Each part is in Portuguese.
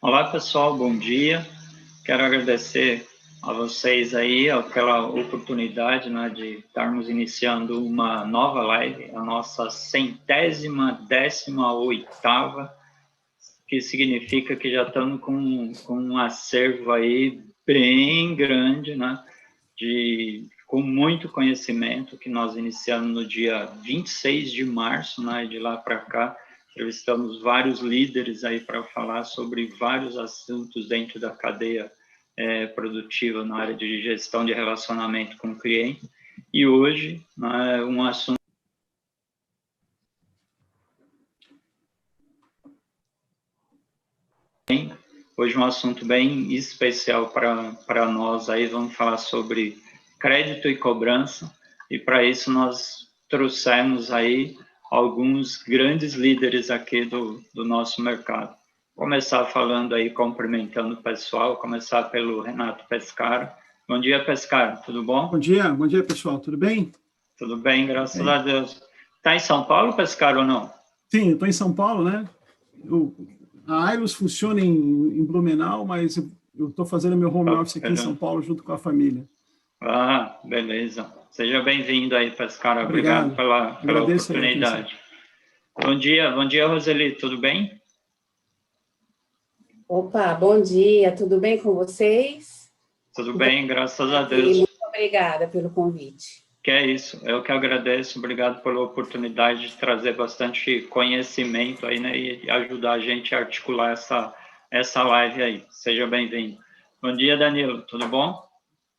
Olá, pessoal, bom dia. Quero agradecer a vocês aí aquela oportunidade, né, de estarmos iniciando uma nova live, a nossa 118ª, que significa que já estamos com um acervo aí bem grande, né, com muito conhecimento, que nós iniciamos no dia 26 de março, né, de lá para cá. Entrevistamos vários líderes aí para falar sobre vários assuntos dentro da cadeia produtiva na área de gestão de relacionamento com o cliente. E hoje, né, um assunto bem especial para nós. Aí vamos falar sobre crédito e cobrança, e para isso nós trouxemos aí alguns grandes líderes aqui do nosso mercado. Começar falando aí, cumprimentando o pessoal, começar pelo Renato Pescara. Bom dia, Pescara, tudo bom? Bom dia, pessoal, tudo bem? Tudo bem, graças a Deus. Está em São Paulo, Pescara, ou não? Sim, eu estou em São Paulo, né? A Ailos funciona em Blumenau, mas eu estou fazendo meu home office aqui em São Paulo junto com a família. Ah, beleza. Seja bem-vindo aí, Pescara. Obrigado pela oportunidade. Bom dia, Roseli, tudo bem? Opa, bom dia, tudo bem com vocês? Tudo bem, graças a Deus. Muito obrigada pelo convite. Que é isso, eu que agradeço, obrigado pela oportunidade de trazer bastante conhecimento aí, né, e ajudar a gente a articular essa live aí. Seja bem-vindo. Bom dia, Danilo, tudo bom?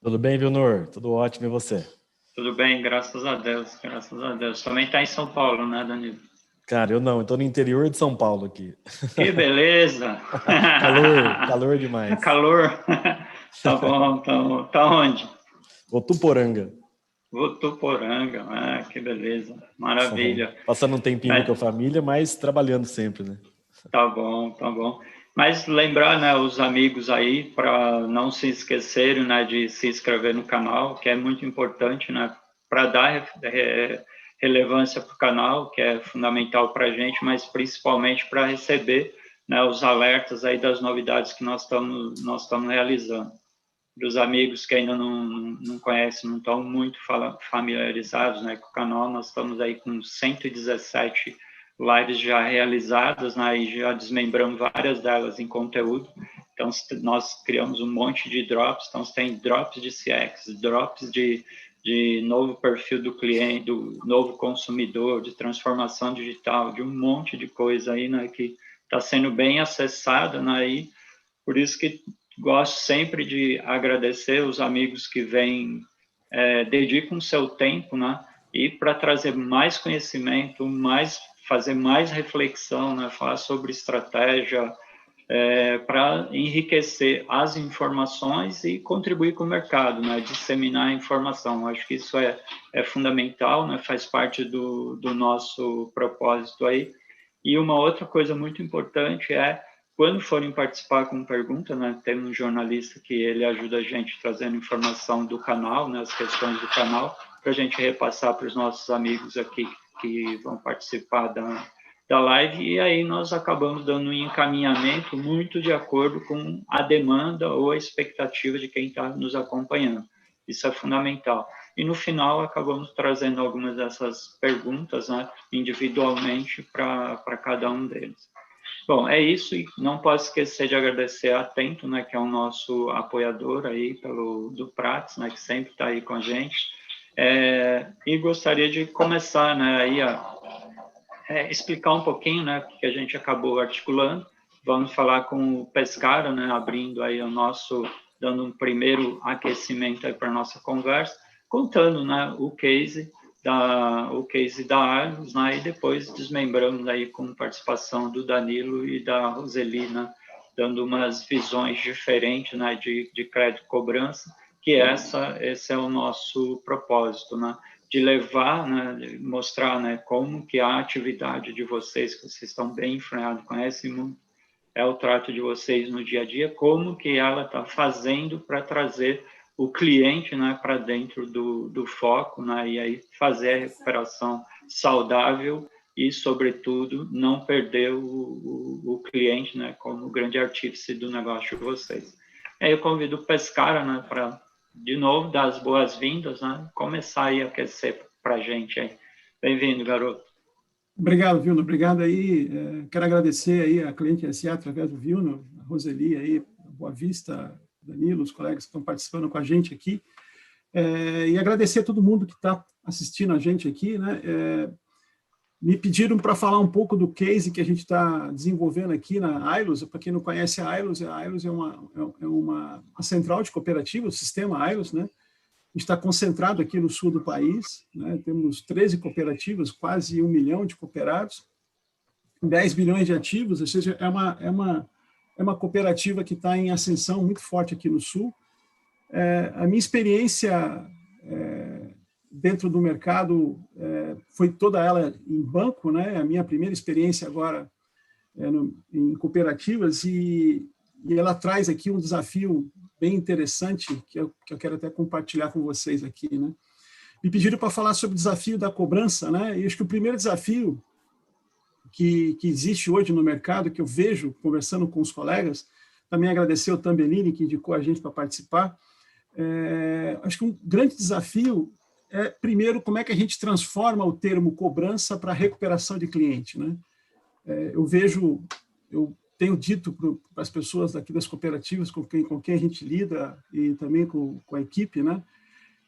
Tudo bem, Vilnor? Tudo ótimo, e você? Tudo bem, graças a Deus, graças a Deus. Também está em São Paulo, né, Danilo? Cara, eu não, estou no interior de São Paulo aqui. Que beleza! calor demais. Calor? Tá bom, tá onde? Votuporanga. Votuporanga, que beleza, maravilha. Passando um tempinho com a família, mas trabalhando sempre, né? Tá bom. Mas lembrar, né, os amigos aí, para não se esquecerem, né, de se inscrever no canal, que é muito importante, né, para dar relevância para o canal, que é fundamental para a gente, mas principalmente para receber, né, os alertas aí das novidades que nós estamos realizando. Dos amigos que ainda não conhecem, não estão muito familiarizados, né, com o canal, nós estamos aí com 117 lives já realizadas, né, e já desmembramos várias delas em conteúdo. Então, nós criamos um monte de drops. Então, tem drops de CX, drops de novo perfil do cliente, do novo consumidor, de transformação digital, de um monte de coisa aí, né, que está sendo bem acessada, né, e por isso que gosto sempre de agradecer os amigos que vêm, dedicam seu tempo, né, e para trazer mais conhecimento, fazer mais reflexão, né, falar sobre estratégia, para enriquecer as informações e contribuir com o mercado, né, disseminar a informação. Acho que isso é fundamental, né, faz parte do nosso propósito aí. E uma outra coisa muito importante quando forem participar com pergunta, né, tem um jornalista que ele ajuda a gente trazendo informação do canal, né, as questões do canal, para a gente repassar para os nossos amigos aqui que vão participar da live, e aí nós acabamos dando um encaminhamento muito de acordo com a demanda ou a expectativa de quem está nos acompanhando. Isso é fundamental. E no final acabamos trazendo algumas dessas perguntas, né, individualmente para cada um deles. Bom, é isso, e não posso esquecer de agradecer a Atento, né, que é o nosso apoiador aí do Prats, né, que sempre está aí com a gente, e gostaria de começar, né, aí explicar um pouquinho, né, o que a gente acabou articulando. Vamos falar com o Pescara, né, abrindo aí dando um primeiro aquecimento aí para a nossa conversa, contando, né, o case da Argos, né, e depois desmembramos aí com participação do Danilo e da Roseli, né, dando umas visões diferentes, né, de crédito e cobrança, que esse é o nosso propósito, né, de levar, né, de mostrar, né, como que a atividade de vocês, que vocês estão bem enfrenhados com esse mundo, é o trato de vocês no dia a dia, como que ela está fazendo para trazer o cliente, né, para dentro do foco, né, e aí fazer a recuperação saudável e, sobretudo, não perder o cliente, né, como o grande artífice do negócio de vocês. Aí eu convido o Pescara, né, para, de novo, dar as boas-vindas, né, começar aí a aquecer para a gente. Aí. Bem-vindo, garoto. Obrigado, Vilno. Obrigado aí. Quero agradecer aí a Cliente SA através do Vilno, a Roseli aí, a Boa Vista, Danilo, os colegas que estão participando com a gente aqui. E agradecer a todo mundo que está assistindo a gente aqui, né? Me pediram para falar um pouco do case que a gente está desenvolvendo aqui na Ailos. Para quem não conhece a Ailos é uma central de cooperativa, o sistema Ailos, né? A gente está concentrado aqui no sul do país, né? Temos 13 cooperativas, quase 1 milhão de cooperados, 10 bilhões de ativos, ou seja, é uma cooperativa que está em ascensão muito forte aqui no sul. A minha experiência dentro do mercado foi toda ela em banco, né? A minha primeira experiência agora em cooperativas, e ela traz aqui um desafio bem interessante que eu quero até compartilhar com vocês aqui, né? Me pediram para falar sobre o desafio da cobrança, né? E acho que o primeiro desafio que existe hoje no mercado, que eu vejo conversando com os colegas, também agradecer ao Tambellini, que indicou a gente para participar, acho que um grande desafio é, primeiro, como é que a gente transforma o termo cobrança para recuperação de cliente, né? Eu tenho dito para as pessoas daqui das cooperativas com quem a gente lida e também com a equipe, né?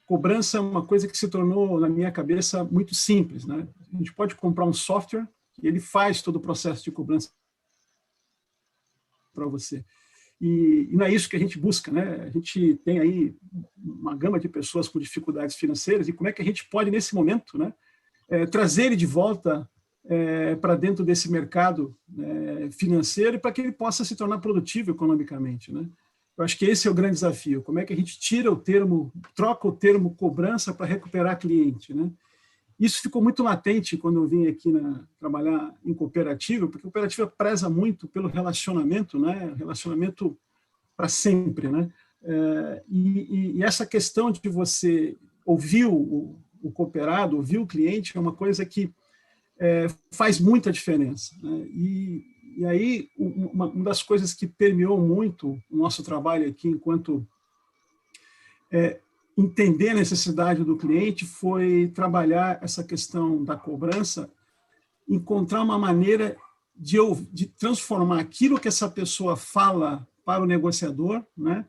Cobrança é uma coisa que se tornou, na minha cabeça, muito simples, né? A gente pode comprar um software e ele faz todo o processo de cobrança para você. E não é isso que a gente busca, né? A gente tem aí uma gama de pessoas com dificuldades financeiras, e como é que a gente pode, nesse momento, né, trazer ele de volta para dentro desse mercado financeiro, para que ele possa se tornar produtivo economicamente, né? Eu acho que esse é o grande desafio. Como é que a gente troca o termo cobrança para recuperar cliente, né? Isso ficou muito latente quando eu vim aqui trabalhar em cooperativa, porque a cooperativa preza muito pelo relacionamento, né? Relacionamento para sempre, né? E essa questão de você ouvir o cooperado, ouvir o cliente, é uma coisa que faz muita diferença, né? E aí, uma das coisas que permeou muito o nosso trabalho aqui, enquanto entender a necessidade do cliente, foi trabalhar essa questão da cobrança, encontrar uma maneira de transformar aquilo que essa pessoa fala para o negociador, né,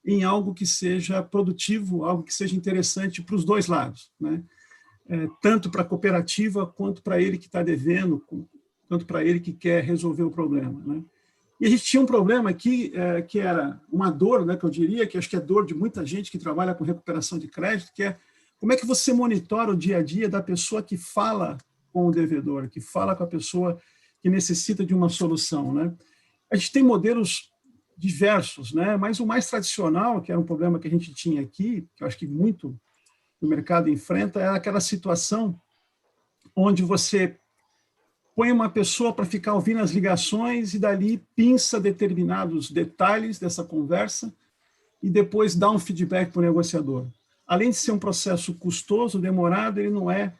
em algo que seja produtivo, algo que seja interessante para os dois lados, né? Tanto para a cooperativa quanto para ele que está devendo, tanto para ele que quer resolver o problema, né? E a gente tinha um problema aqui, que era uma dor, né, que eu diria, que acho que é dor de muita gente que trabalha com recuperação de crédito, que é como é que você monitora o dia a dia da pessoa que fala com o devedor, que fala com a pessoa que necessita de uma solução, né? A gente tem modelos diversos, né? Mas o mais tradicional, que era um problema que a gente tinha aqui, que eu acho que muito do mercado enfrenta, é aquela situação onde você põe uma pessoa para ficar ouvindo as ligações e dali pinça determinados detalhes dessa conversa e depois dá um feedback para o negociador. Além de ser um processo custoso, demorado, ele não é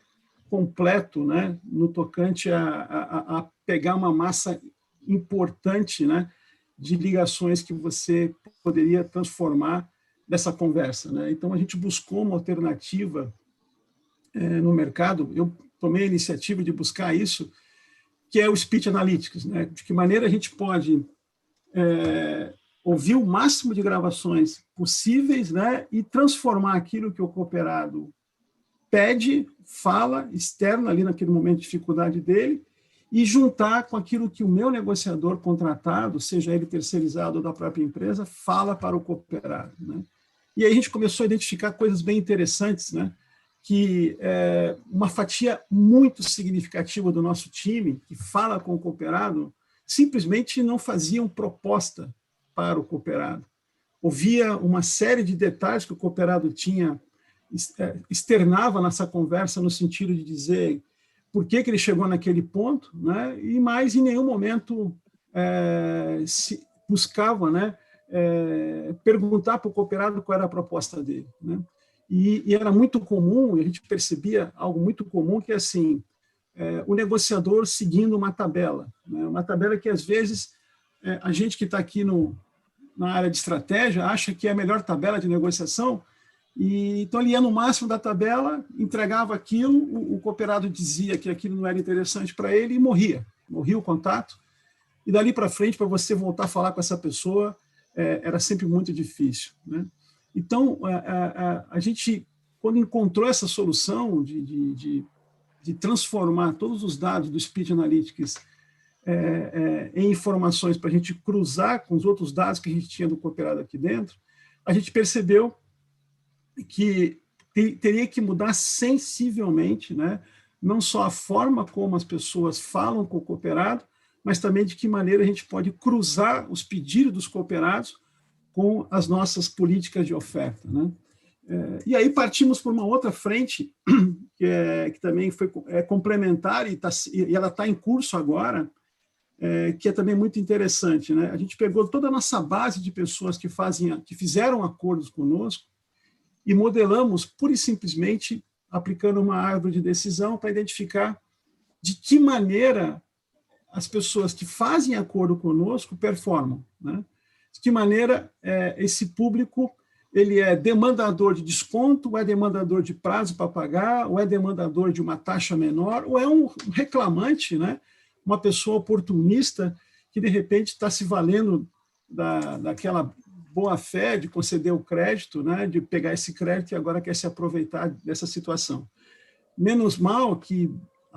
completo, né, no tocante a pegar uma massa importante, né, de ligações que você poderia transformar nessa conversa, né? Então, a gente buscou uma alternativa no mercado, eu tomei a iniciativa de buscar isso, que é o Speech Analytics, né? De que maneira a gente pode ouvir o máximo de gravações possíveis, né? E transformar aquilo que o cooperado pede, fala, externa ali naquele momento de dificuldade dele, e juntar com aquilo que o meu negociador contratado, seja ele terceirizado ou da própria empresa, fala para o cooperado, né? E aí a gente começou a identificar coisas bem interessantes, né? Que uma fatia muito significativa do nosso time, que fala com o cooperado, simplesmente não faziam proposta para o cooperado. Ouvia uma série de detalhes que o cooperado tinha, externava nessa conversa no sentido de dizer por que ele chegou naquele ponto, né? E mais em nenhum momento se buscava, né, perguntar para o cooperado qual era a proposta dele, né? E era muito comum, e a gente percebia algo muito comum, que é assim, o negociador seguindo uma tabela, né? Uma tabela que, às vezes, a gente que está aqui na área de estratégia acha que é a melhor tabela de negociação, e então ele ia no máximo da tabela, entregava aquilo, o cooperado dizia que aquilo não era interessante para ele e morria o contato, e dali para frente, para você voltar a falar com essa pessoa, era sempre muito difícil, né? Então, a gente, quando encontrou essa solução de transformar todos os dados do Speech Analytics em informações para a gente cruzar com os outros dados que a gente tinha do cooperado aqui dentro, a gente percebeu que teria que mudar sensivelmente, né? Não só a forma como as pessoas falam com o cooperado, mas também de que maneira a gente pode cruzar os pedidos dos cooperados com as nossas políticas de oferta, né? E aí partimos por uma outra frente, que também foi complementar, e ela está em curso agora, que é também muito interessante, né? A gente pegou toda a nossa base de pessoas que fizeram acordos conosco e modelamos, pura e simplesmente, aplicando uma árvore de decisão para identificar de que maneira as pessoas que fazem acordo conosco performam, né? De que maneira esse público ele é demandador de desconto, ou é demandador de prazo para pagar, ou é demandador de uma taxa menor, ou é um reclamante, né? Uma pessoa oportunista que, de repente, está se valendo daquela boa-fé de conceder o crédito, né? De pegar esse crédito e agora quer se aproveitar dessa situação. Menos mal que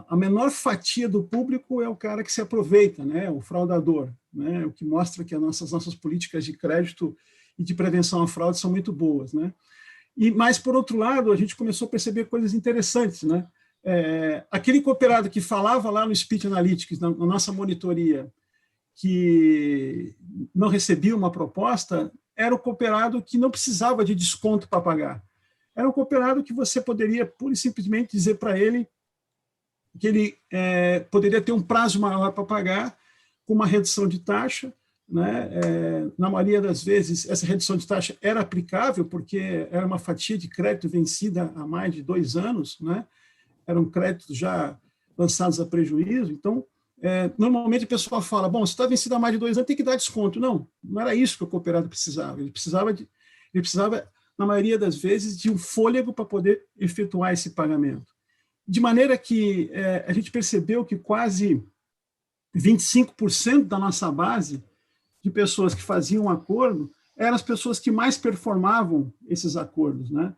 a menor fatia do público é o cara que se aproveita, né? O fraudador, né? O que mostra que as nossas políticas de crédito e de prevenção à fraude são muito boas, né? Mas, por outro lado, a gente começou a perceber coisas interessantes, né? Aquele cooperado que falava lá no Speech Analytics, na nossa monitoria, que não recebia uma proposta, era o cooperado que não precisava de desconto para pagar. Era um cooperado que você poderia, pura e simplesmente, dizer para ele que ele poderia ter um prazo maior para pagar, com uma redução de taxa, né? Na maioria das vezes, essa redução de taxa era aplicável, porque era uma fatia de crédito vencida há mais de 2 anos, né? Eram créditos já lançados a prejuízo. Então, normalmente a pessoa fala, bom, se está vencido há mais de 2 anos, tem que dar desconto. Não era isso que o cooperado precisava. Ele precisava, na maioria das vezes, de um fôlego para poder efetuar esse pagamento. De maneira que a gente percebeu que quase 25% da nossa base de pessoas que faziam um acordo eram as pessoas que mais performavam esses acordos, né?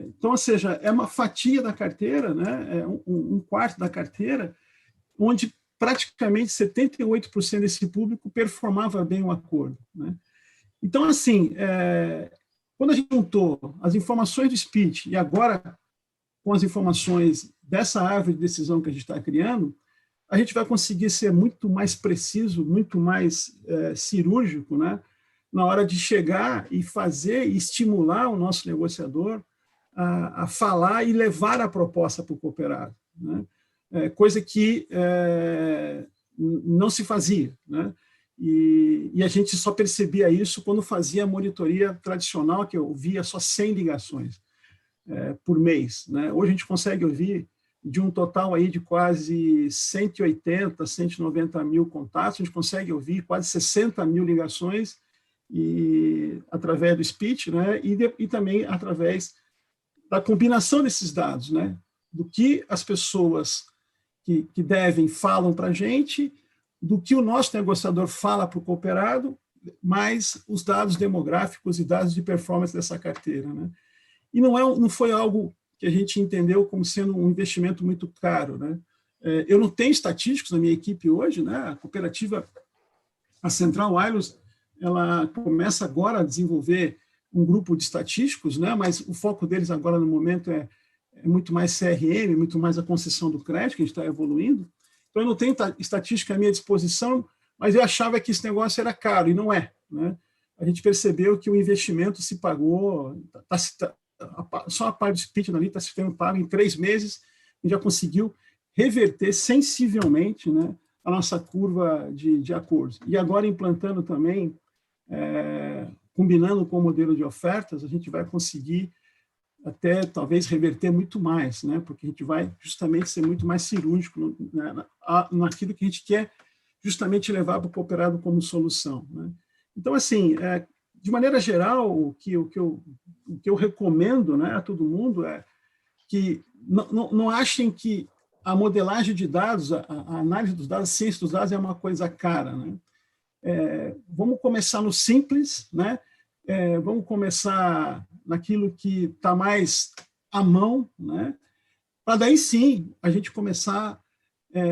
Então, ou seja, é uma fatia da carteira, né? Um quarto da carteira, onde praticamente 78% desse público performava bem o acordo, né? Então, assim, quando a gente juntou as informações do Speech e agora com as informações dessa árvore de decisão que a gente está criando, a gente vai conseguir ser muito mais preciso, muito mais cirúrgico, né? Na hora de chegar e fazer e estimular o nosso negociador a falar e levar a proposta para o cooperado, né? Coisa que não se fazia, né? E a gente só percebia isso quando fazia a monitoria tradicional, que eu via só 100 ligações por mês, né? Hoje a gente consegue ouvir de um total aí de quase 180, 190 mil contatos, a gente consegue ouvir quase 60 mil ligações através do Speech, né? E também através da combinação desses dados, né? Do que as pessoas que devem falam para a gente, do que o nosso negociador fala para o cooperado, mais os dados demográficos e dados de performance dessa carteira, né? E não foi algo que a gente entendeu como sendo um investimento muito caro, né? Eu não tenho estatísticos na minha equipe hoje, né? A cooperativa, a Central Wireless, ela começa agora a desenvolver um grupo de estatísticos, né? Mas o foco deles agora no momento é muito mais CRM, muito mais a concessão do crédito, que a gente está evoluindo. Então, eu não tenho estatística à minha disposição, mas eu achava que esse negócio era caro, e não é, né? A gente percebeu que o investimento se pagou, só a parte do Speech ali está sendo pago em 3 meses, e já conseguiu reverter sensivelmente, né, a nossa curva de acordos. E agora, implantando também, combinando com o modelo de ofertas, a gente vai conseguir até talvez reverter muito mais, né? Porque a gente vai justamente ser muito mais cirúrgico naquilo que a gente quer justamente levar para o cooperado como solução, né? Então, assim, de maneira geral, o que eu recomendo, né, a todo mundo é que não achem que a modelagem de dados, a análise dos dados, a ciência dos dados é uma coisa cara, né? Vamos começar no simples, né? Vamos começar naquilo que está mais à mão, né? Para daí sim a gente começar,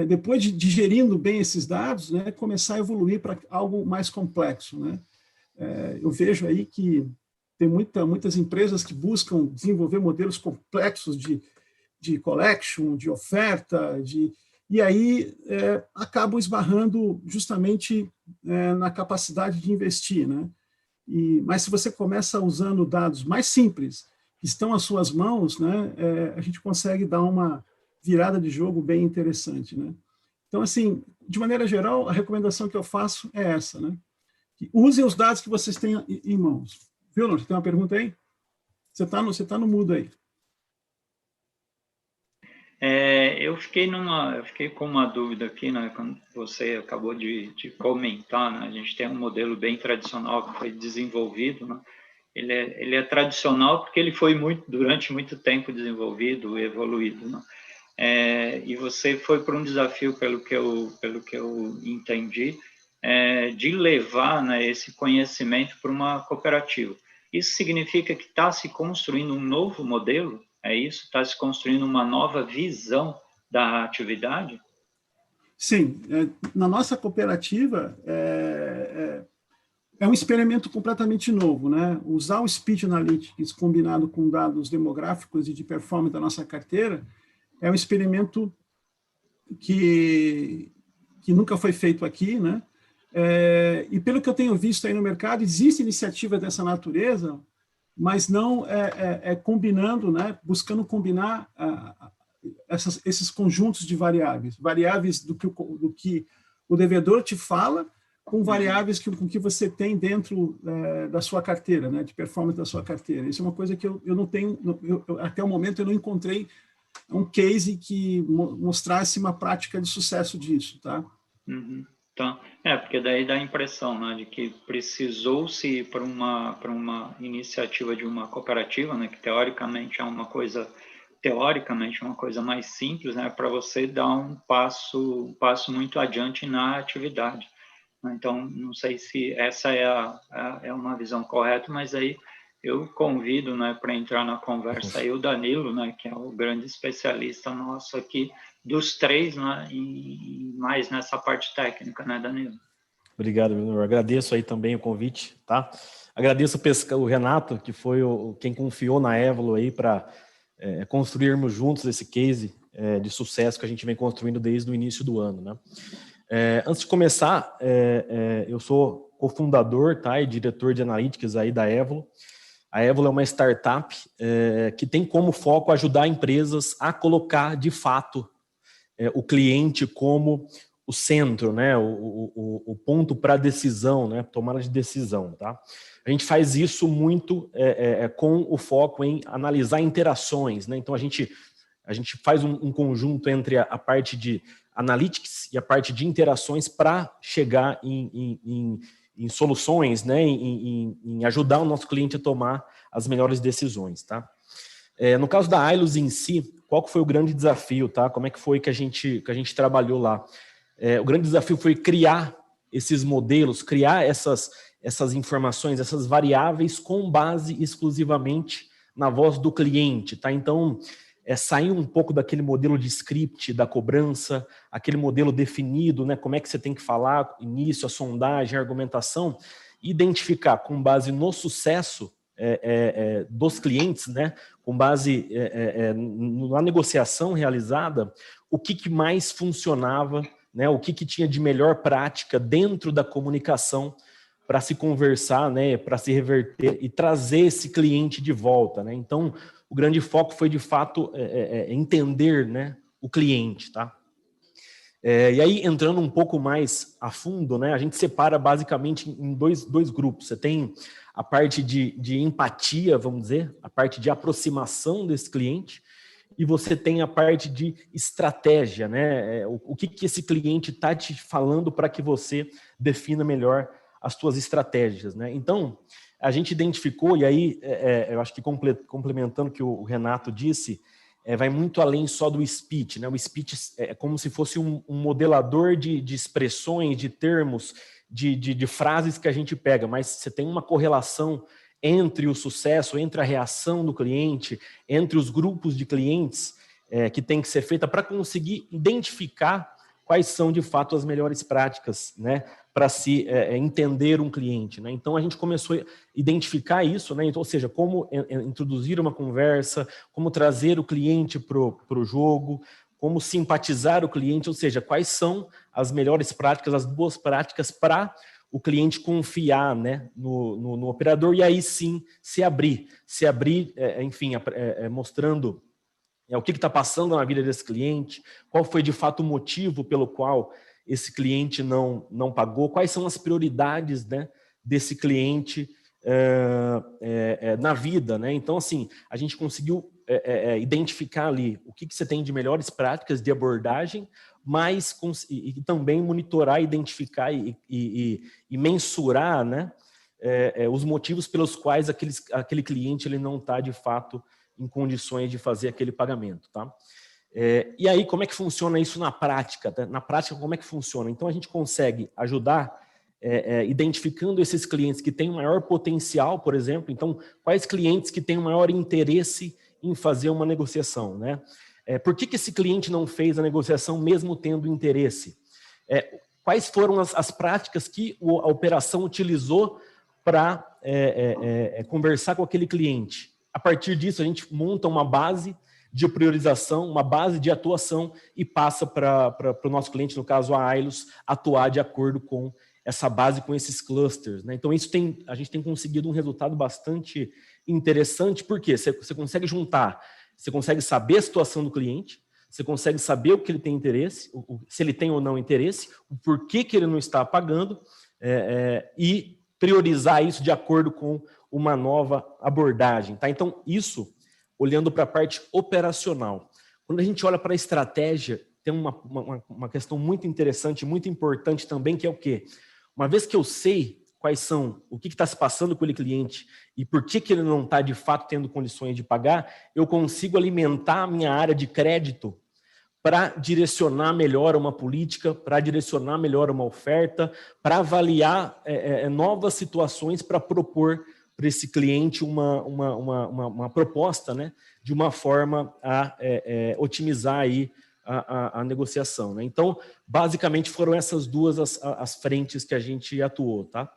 depois de digerindo bem esses dados, né, começar a evoluir para algo mais complexo, né? Eu vejo aí que tem muitas empresas que buscam desenvolver modelos complexos de collection, de oferta, e aí acabam esbarrando justamente na capacidade de investir, né? Mas se você começa usando dados mais simples, que estão às suas mãos, né, a gente consegue dar uma virada de jogo bem interessante, né? Então, assim, de maneira geral, a recomendação que eu faço é essa, né? Que usem os dados que vocês têm em mãos. Viu, Lúcio? Tem uma pergunta aí? Você tá no mudo aí. Eu fiquei com uma dúvida aqui, né, quando você acabou de comentar, né, a gente tem um modelo bem tradicional que foi desenvolvido, né, ele é tradicional porque ele foi durante muito tempo desenvolvido e evoluído, né, e você foi para um desafio, pelo que eu entendi, de levar, né, esse conhecimento para uma cooperativa. Isso significa que está se construindo um novo modelo? É isso? Está se construindo uma nova visão da atividade? Sim. Na nossa cooperativa, é um experimento completamente novo, né? Usar o Speech Analytics combinado com dados demográficos e de performance da nossa carteira é um experimento que nunca foi feito aqui, né? E pelo que eu tenho visto aí no mercado, existe iniciativa dessa natureza, mas não combinando, né? Buscando combinar esses conjuntos de variáveis do que o devedor te fala, com variáveis com que você tem dentro da sua carteira, né? De performance da sua carteira. Isso é uma coisa que eu não tenho, até o momento eu não encontrei um case que mostrasse uma prática de sucesso disso, tá? Uhum. Então, porque daí dá a impressão, né, de que precisou-se ir para uma iniciativa de uma cooperativa, né, que teoricamente é uma coisa mais simples, né, para você dar um passo muito adiante na atividade. Então, não sei se essa é uma visão correta, mas aí eu convido, né, para entrar na conversa aí o Danilo, né, que é o grande especialista nosso aqui, dos três, né, e mais nessa parte técnica, né, Danilo? Obrigado, Bruno. Eu agradeço aí também o convite, tá? Agradeço o Renato, que foi quem confiou na Évolo aí para construirmos juntos esse case de sucesso que a gente vem construindo desde o início do ano, né? Antes de começar, eu sou cofundador, tá, e diretor de analytics aí da Évolo. A Évolo é uma startup que tem como foco ajudar empresas a colocar, de fato, o cliente como o centro, né, o ponto para decisão, né, tomada de decisão, tá? A gente faz isso muito com o foco em analisar interações, né? Então a gente faz um conjunto entre a parte de analytics e a parte de interações para chegar em soluções, né, em ajudar o nosso cliente a tomar as melhores decisões, tá? No caso da Ailus em si, qual que foi o grande desafio, tá? Como é que foi que a gente trabalhou lá? O grande desafio foi criar esses modelos, criar essas informações, essas variáveis com base exclusivamente na voz do cliente, tá? Então, sair um pouco daquele modelo de script da cobrança, aquele modelo definido, né? Como é que você tem que falar, início, a sondagem, a argumentação, identificar com base no sucesso dos clientes, né? Com base na negociação realizada, o que mais funcionava, né? O que tinha de melhor prática dentro da comunicação para se conversar, né? Para se reverter e trazer esse cliente de volta, né? Então, o grande foco foi, de fato, entender, né, o cliente, tá? E aí, entrando um pouco mais a fundo, né, a gente separa basicamente em dois grupos. Você tem a parte de empatia, vamos dizer, a parte de aproximação desse cliente, e você tem a parte de estratégia, né? O que esse cliente está te falando para que você defina melhor as suas estratégias, né? Então, a gente identificou, e aí eu acho que complementando o que o Renato disse, vai muito além só do speech, né? O speech é como se fosse um modelador de expressões, de termos, de frases que a gente pega, mas você tem uma correlação entre o sucesso, entre a reação do cliente, entre os grupos de clientes que tem que ser feita para conseguir identificar quais são, de fato, as melhores práticas, né, para se entender um cliente, né? Então, a gente começou a identificar isso, né? Então, ou seja, como introduzir uma conversa, como trazer o cliente para o jogo, como simpatizar o cliente, ou seja, quais são as melhores práticas, as boas práticas para o cliente confiar, né, no operador, e aí sim se abrir, enfim, mostrando o que está passando na vida desse cliente, qual foi de fato o motivo pelo qual esse cliente não pagou, quais são as prioridades, né, desse cliente na vida, né? Então, assim, a gente conseguiu identificar ali o que você tem de melhores práticas de abordagem, mas e também monitorar, identificar e mensurar, né, os motivos pelos quais aquele cliente ele não está, de fato, em condições de fazer aquele pagamento, tá? E aí, como é que funciona isso na prática? Tá? Na prática, como é que funciona? Então, a gente consegue ajudar identificando esses clientes que têm maior potencial, por exemplo. Então, quais clientes que têm maior interesse em fazer uma negociação, né? Por que esse cliente não fez a negociação mesmo tendo interesse? Quais foram as práticas que a operação utilizou para conversar com aquele cliente? A partir disso, a gente monta uma base de priorização, uma base de atuação e passa para o nosso cliente, no caso a Ailos, atuar de acordo com essa base, com esses clusters, né? Então, a gente tem conseguido um resultado bastante interessante, porque você consegue juntar, você consegue saber a situação do cliente, você consegue saber o que ele tem interesse, se ele tem ou não interesse, o porquê que ele não está pagando, e priorizar isso de acordo com uma nova abordagem, tá? Então, isso olhando para a parte operacional. Quando a gente olha para a estratégia, tem uma questão muito interessante, muito importante também, que é o quê? Uma vez que eu sei quais são, o que está se passando com aquele cliente e por que ele não está, de fato, tendo condições de pagar, eu consigo alimentar a minha área de crédito para direcionar melhor uma política, para direcionar melhor uma oferta, para avaliar novas situações para propor para esse cliente uma proposta, né, de uma forma a otimizar aí a negociação, né? Então, basicamente, foram essas duas as frentes que a gente atuou, tá?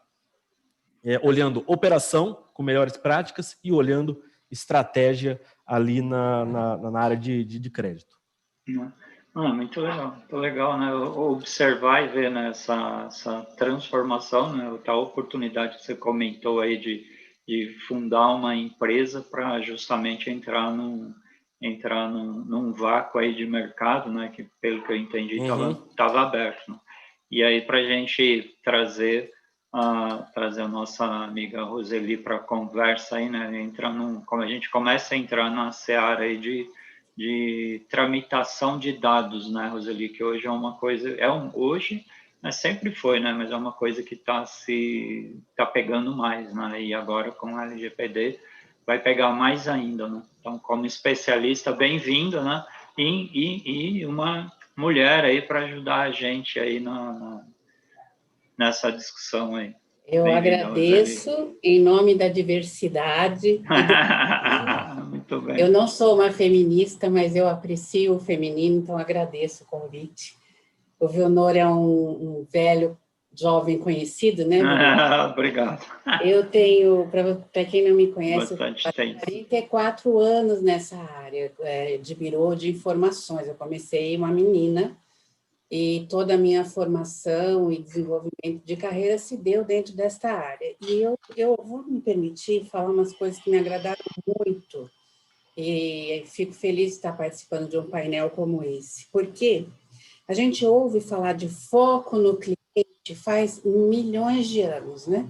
Olhando operação com melhores práticas e olhando estratégia ali na área de crédito. Muito legal, né? Observar e ver, né, essa transformação, né? A oportunidade que você comentou aí de fundar uma empresa para justamente entrar num vácuo aí de mercado, né? Que, pelo que eu entendi, estava aberto, né? E aí, para a gente trazer a nossa amiga Roseli para a conversa aí, né? Como a gente começa a entrar na seara aí de tramitação de dados, né, Roseli, que hoje é uma coisa, hoje, né, sempre foi, né, mas é uma coisa que está pegando mais, né, e agora com o LGPD vai pegar mais ainda, né? Então, como especialista, bem-vindo, né, e uma mulher aí para ajudar a gente aí nessa discussão aí. Eu agradeço Roseli. Em nome da diversidade. Muito bem. Eu não sou uma feminista, mas eu aprecio o feminino, então agradeço o convite. O Vilnor é um velho, jovem conhecido, né? Obrigado. Eu tenho, para quem não me conhece, bastante 44 anos nessa área de birô de informações. Eu comecei uma menina, e toda a minha formação e desenvolvimento de carreira se deu dentro desta área. E eu vou me permitir falar umas coisas que me agradaram muito, e fico feliz de estar participando de um painel como esse, porque a gente ouve falar de foco no cliente faz milhões de anos, né?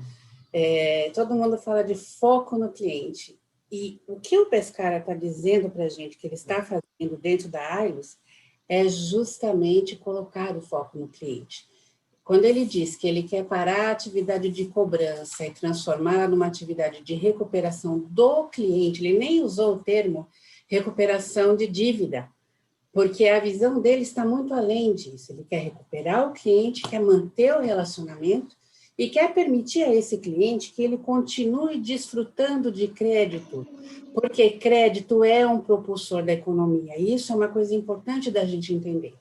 todo mundo fala de foco no cliente. E o que o Pescara está dizendo para a gente que ele está fazendo dentro da Ailos é justamente colocar o foco no cliente. Quando ele diz que ele quer parar a atividade de cobrança e transformar numa atividade de recuperação do cliente, ele nem usou o termo recuperação de dívida, porque a visão dele está muito além disso. Ele quer recuperar o cliente, quer manter o relacionamento e quer permitir a esse cliente que ele continue desfrutando de crédito, porque crédito é um propulsor da economia. E isso é uma coisa importante da gente entender.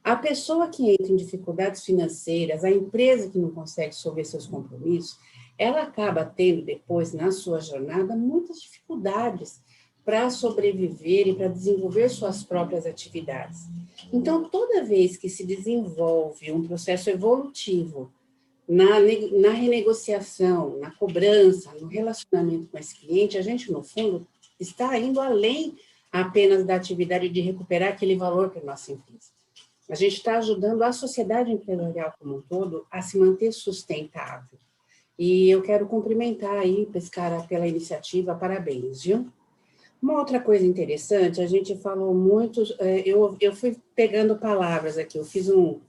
A pessoa que entra em dificuldades financeiras, a empresa que não consegue resolver seus compromissos, ela acaba tendo depois, na sua jornada, muitas dificuldades para sobreviver e para desenvolver suas próprias atividades. Então, toda vez que se desenvolve um processo evolutivo na renegociação, na cobrança, no relacionamento com esse cliente, a gente, no fundo, está indo além apenas da atividade de recuperar aquele valor para a nossa empresa. A gente está ajudando a sociedade empresarial como um todo a se manter sustentável. E eu quero cumprimentar aí, Pescara, pela iniciativa, parabéns, viu? Uma outra coisa interessante, a gente falou muito, eu fui pegando palavras aqui, eu fiz o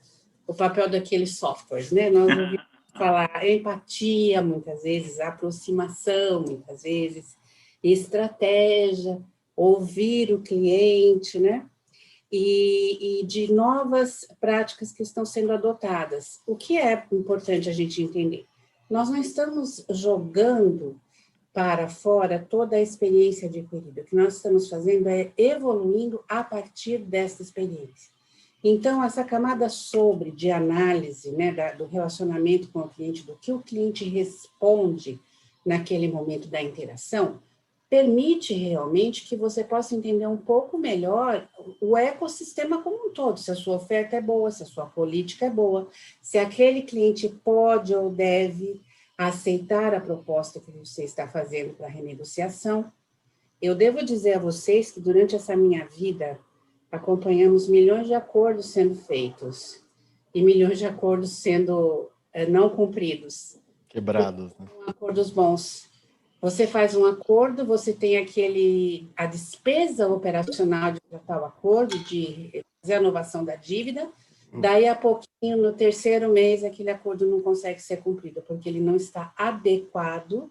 papel daqueles softwares, né? Nós ouvimos falar empatia, muitas vezes, aproximação, muitas vezes, estratégia, ouvir o cliente, né? E de novas práticas que estão sendo adotadas. O que é importante a gente entender? Nós não estamos jogando para fora toda a experiência adquirida. O que nós estamos fazendo é evoluindo a partir dessa experiência. Então, essa camada de análise, né, do relacionamento com o cliente, do que o cliente responde naquele momento da interação, permite realmente que você possa entender um pouco melhor o ecossistema como um todo, se a sua oferta é boa, se a sua política é boa, se aquele cliente pode ou deve aceitar a proposta que você está fazendo para renegociação. Eu devo dizer a vocês que durante essa minha vida acompanhamos milhões de acordos sendo feitos e milhões de acordos sendo não cumpridos. Quebrados, né? Acordos bons. Você faz um acordo, você tem a despesa operacional de tratar o acordo, de fazer a renovação da dívida, daí a pouquinho, no terceiro mês, aquele acordo não consegue ser cumprido, porque ele não está adequado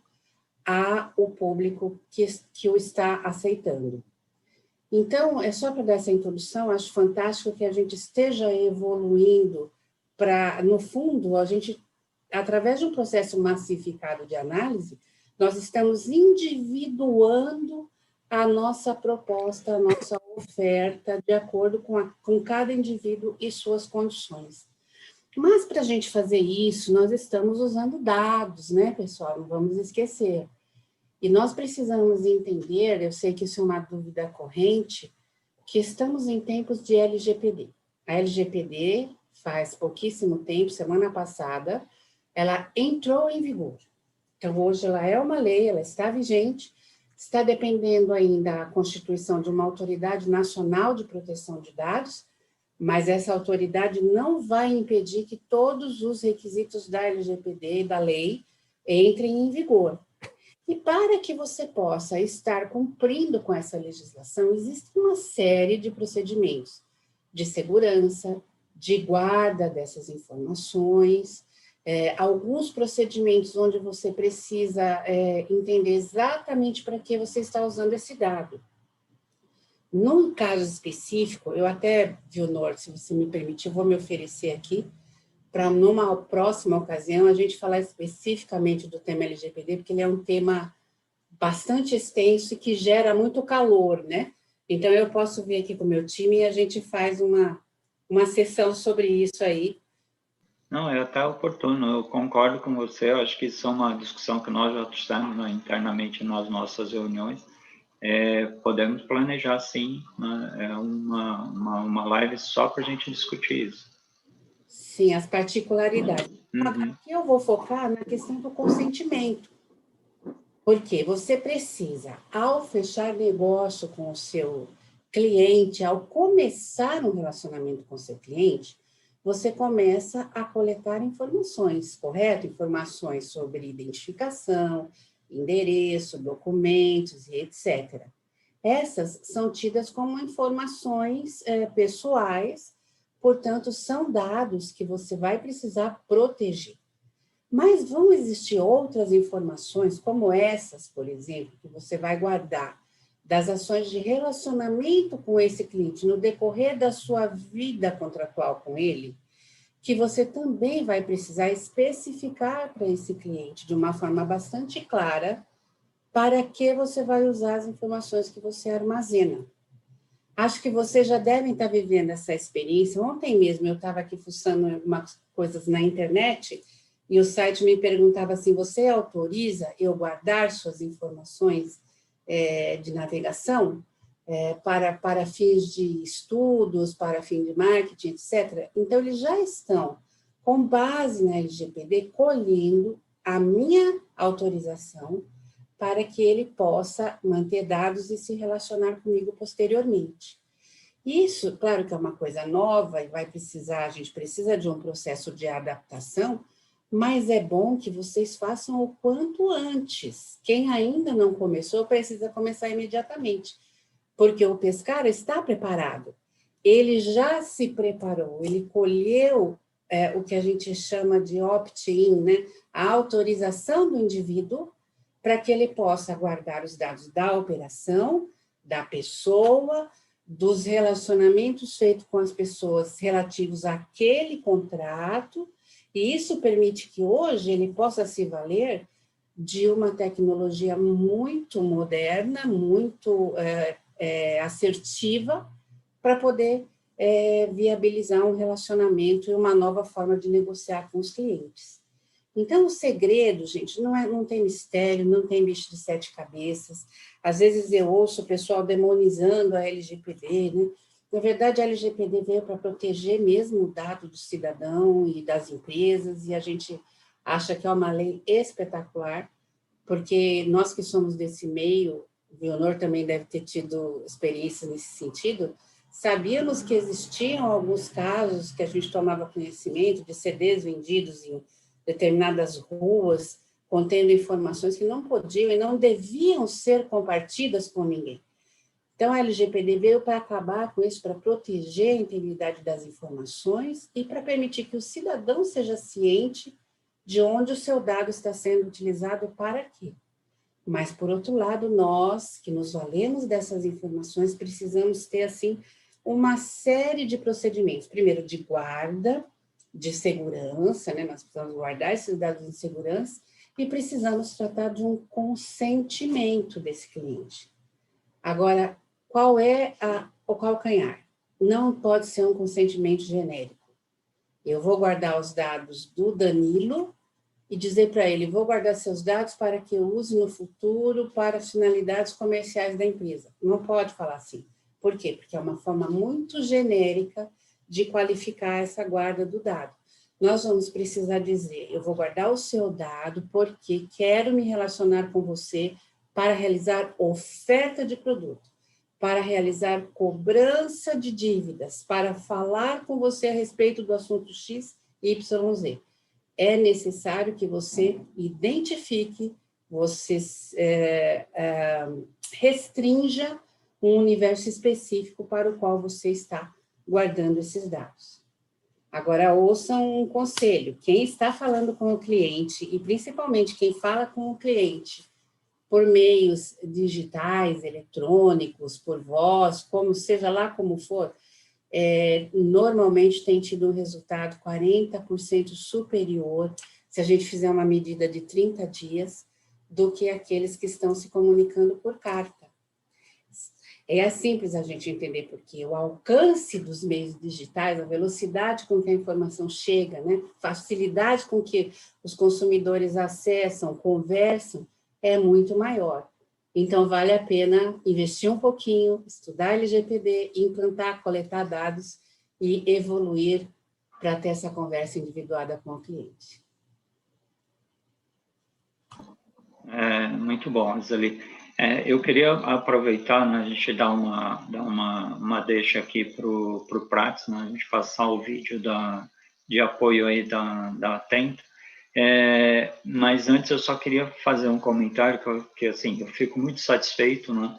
ao público que o está aceitando. Então, é só para dar essa introdução, acho fantástico que a gente esteja evoluindo para, no fundo, a gente, através de um processo massificado de análise, nós estamos individuando a nossa proposta, a nossa oferta, de acordo com cada indivíduo e suas condições. Mas, para a gente fazer isso, nós estamos usando dados, né, pessoal? Não vamos esquecer. E nós precisamos entender, eu sei que isso é uma dúvida corrente, que estamos em tempos de LGPD. A LGPD, faz pouquíssimo tempo, semana passada, ela entrou em vigor. Então, hoje ela é uma lei, ela está vigente, está dependendo ainda da constituição de uma autoridade nacional de proteção de dados, mas essa autoridade não vai impedir que todos os requisitos da LGPD e da lei entrem em vigor. E para que você possa estar cumprindo com essa legislação, existe uma série de procedimentos de segurança, de guarda dessas informações, alguns procedimentos onde você precisa entender exatamente para que você está usando esse dado. Num caso específico, eu até, Vilnor, se você me permitir, eu vou me oferecer aqui para, numa próxima ocasião, a gente falar especificamente do tema LGPD, porque ele é um tema bastante extenso e que gera muito calor, né? Então, eu posso vir aqui com o meu time e a gente faz uma sessão sobre isso aí. Não, é até oportuno, eu concordo com você, eu acho que isso é uma discussão que nós já estamos, né, internamente nas nossas reuniões. Podemos planejar, sim, né, uma live só para a gente discutir isso. Sim, as particularidades. Aqui eu vou focar na questão do consentimento. Porque você precisa, ao fechar negócio com o seu cliente, ao começar um relacionamento com o seu cliente, você começa a coletar informações, correto? Informações sobre identificação, endereço, documentos e etc. Essas são tidas como informações pessoais, portanto, são dados que você vai precisar proteger. Mas vão existir outras informações, como essas, por exemplo, que você vai guardar das ações de relacionamento com esse cliente no decorrer da sua vida contratual com ele, que você também vai precisar especificar para esse cliente de uma forma bastante clara para que você vai usar as informações que você armazena. Acho que vocês já devem estar vivendo essa experiência. Ontem mesmo eu estava aqui fuçando algumas coisas na internet e o site me perguntava assim, você autoriza eu guardar suas informações de navegação para fins de estudos, para fins de marketing, etc. Então, eles já estão, com base na LGPD, colhendo a minha autorização para que ele possa manter dados e se relacionar comigo posteriormente. Isso, claro que é uma coisa nova e a gente precisa de um processo de adaptação, mas é bom que vocês façam o quanto antes. Quem ainda não começou, precisa começar imediatamente, porque o pescário está preparado. Ele já se preparou, ele colheu o que a gente chama de opt-in, né? A autorização do indivíduo para que ele possa guardar os dados da operação, da pessoa, dos relacionamentos feitos com as pessoas relativos àquele contrato, e isso permite que hoje ele possa se valer de uma tecnologia muito moderna, muito assertiva, para poder viabilizar um relacionamento e uma nova forma de negociar com os clientes. Então, o segredo, gente, não tem mistério, não tem bicho de 7 cabeças. Às vezes eu ouço o pessoal demonizando a LGPD, né? Na verdade, a LGPD veio para proteger mesmo o dado do cidadão e das empresas, e a gente acha que é uma lei espetacular, porque nós que somos desse meio, o Leonor também deve ter tido experiência nesse sentido, sabíamos que existiam alguns casos que a gente tomava conhecimento de CDs vendidos em determinadas ruas, contendo informações que não podiam e não deviam ser compartilhadas com ninguém. Então, a LGPD veio para acabar com isso, para proteger a integridade das informações e para permitir que o cidadão seja ciente de onde o seu dado está sendo utilizado para quê. Mas, por outro lado, nós, que nos valemos dessas informações, precisamos ter, assim, uma série de procedimentos. Primeiro, de guarda, de segurança, né? Nós precisamos guardar esses dados em segurança e precisamos tratar de um consentimento desse cliente. Agora, qual é o calcanhar? Não pode ser um consentimento genérico. Eu vou guardar os dados do Danilo e dizer para ele, vou guardar seus dados para que eu use no futuro para finalidades comerciais da empresa. Não pode falar assim. Por quê? Porque é uma forma muito genérica de qualificar essa guarda do dado. Nós vamos precisar dizer, eu vou guardar o seu dado porque quero me relacionar com você para realizar oferta de produto, para realizar cobrança de dívidas, para falar com você a respeito do assunto X, Y, Z. É necessário que você identifique, você restrinja um universo específico para o qual você está guardando esses dados. Agora, ouçam um conselho. Quem está falando com o cliente, e principalmente quem fala com o cliente por meios digitais, eletrônicos, por voz, como seja lá como for, normalmente tem tido um resultado 40% superior, se a gente fizer uma medida de 30 dias, do que aqueles que estão se comunicando por carta. É simples a gente entender, porque o alcance dos meios digitais, a velocidade com que a informação chega, né, facilidade com que os consumidores acessam, conversam, é muito maior. Então, vale a pena investir um pouquinho, estudar LGPD, implantar, coletar dados e evoluir para ter essa conversa individuada com o cliente. Muito bom, Roseli. Eu queria aproveitar, né, a gente dar uma deixa aqui para o Prats, né, a gente passar o vídeo de apoio aí da Atento. Mas antes eu só queria fazer um comentário que assim, eu fico muito satisfeito, né,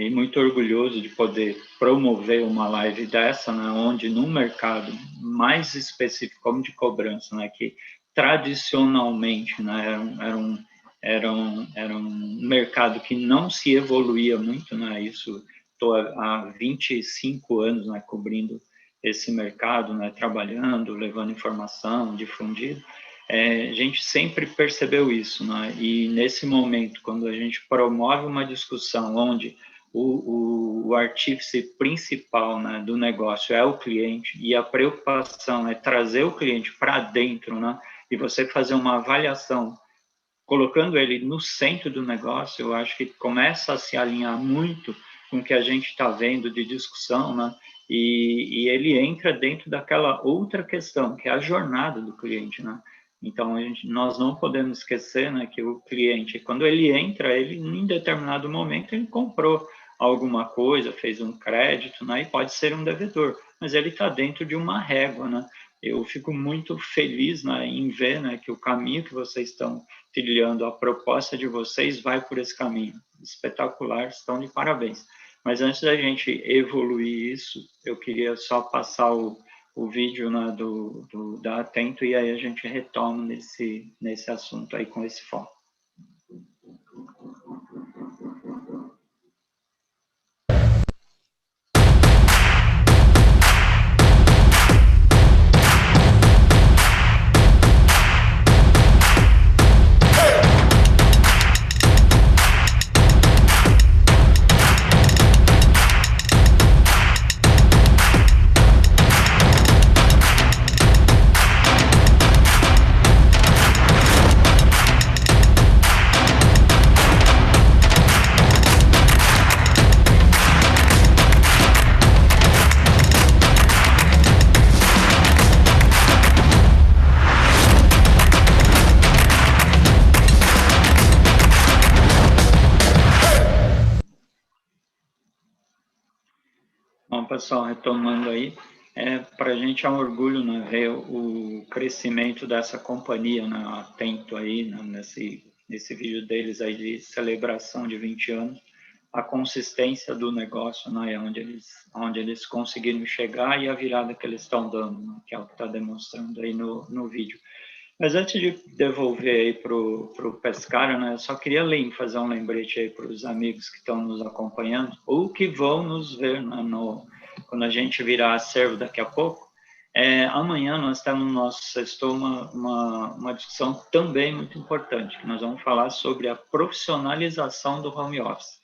e muito orgulhoso de poder promover uma live dessa, né, onde num mercado mais específico como de cobrança, né, que tradicionalmente, né, era um mercado que não se evoluía muito, né, isso estou há 25 anos, né, cobrindo esse mercado, né, trabalhando, levando informação, difundindo. A gente sempre percebeu isso, né? E nesse momento, quando a gente promove uma discussão onde o artífice principal, né, do negócio é o cliente e a preocupação é trazer o cliente para dentro, né, e você fazer uma avaliação colocando ele no centro do negócio, eu acho que começa a se alinhar muito com o que a gente está vendo de discussão, né? E ele entra dentro daquela outra questão, que é a jornada do cliente, né? Então, nós não podemos esquecer, né, que o cliente, quando ele entra, ele, em determinado momento, ele comprou alguma coisa, fez um crédito, né, e pode ser um devedor, mas ele está dentro de uma régua, né? Eu fico muito feliz, né, em ver, né, que o caminho que vocês estão trilhando, a proposta de vocês vai por esse caminho. Espetacular, estão de parabéns. Mas antes da gente evoluir isso, eu queria só passar o vídeo, né, da Atento, e aí a gente retoma nesse assunto aí com esse foco. Bom, pessoal, retomando aí, para a gente é um orgulho, né, ver o crescimento dessa companhia, né, Atento aí, né, nesse vídeo deles aí de celebração de 20 anos, a consistência do negócio, né, onde eles conseguiram chegar e a virada que eles estão dando, né, que é o que está demonstrando aí no vídeo. Mas antes de devolver aí para o Pescara, né, eu só queria fazer um lembrete aí para os amigos que estão nos acompanhando ou que vão nos ver, né, quando a gente virar acervo daqui a pouco. Amanhã nós temos no nosso sextou uma discussão também muito importante, que nós vamos falar sobre a profissionalização do home office.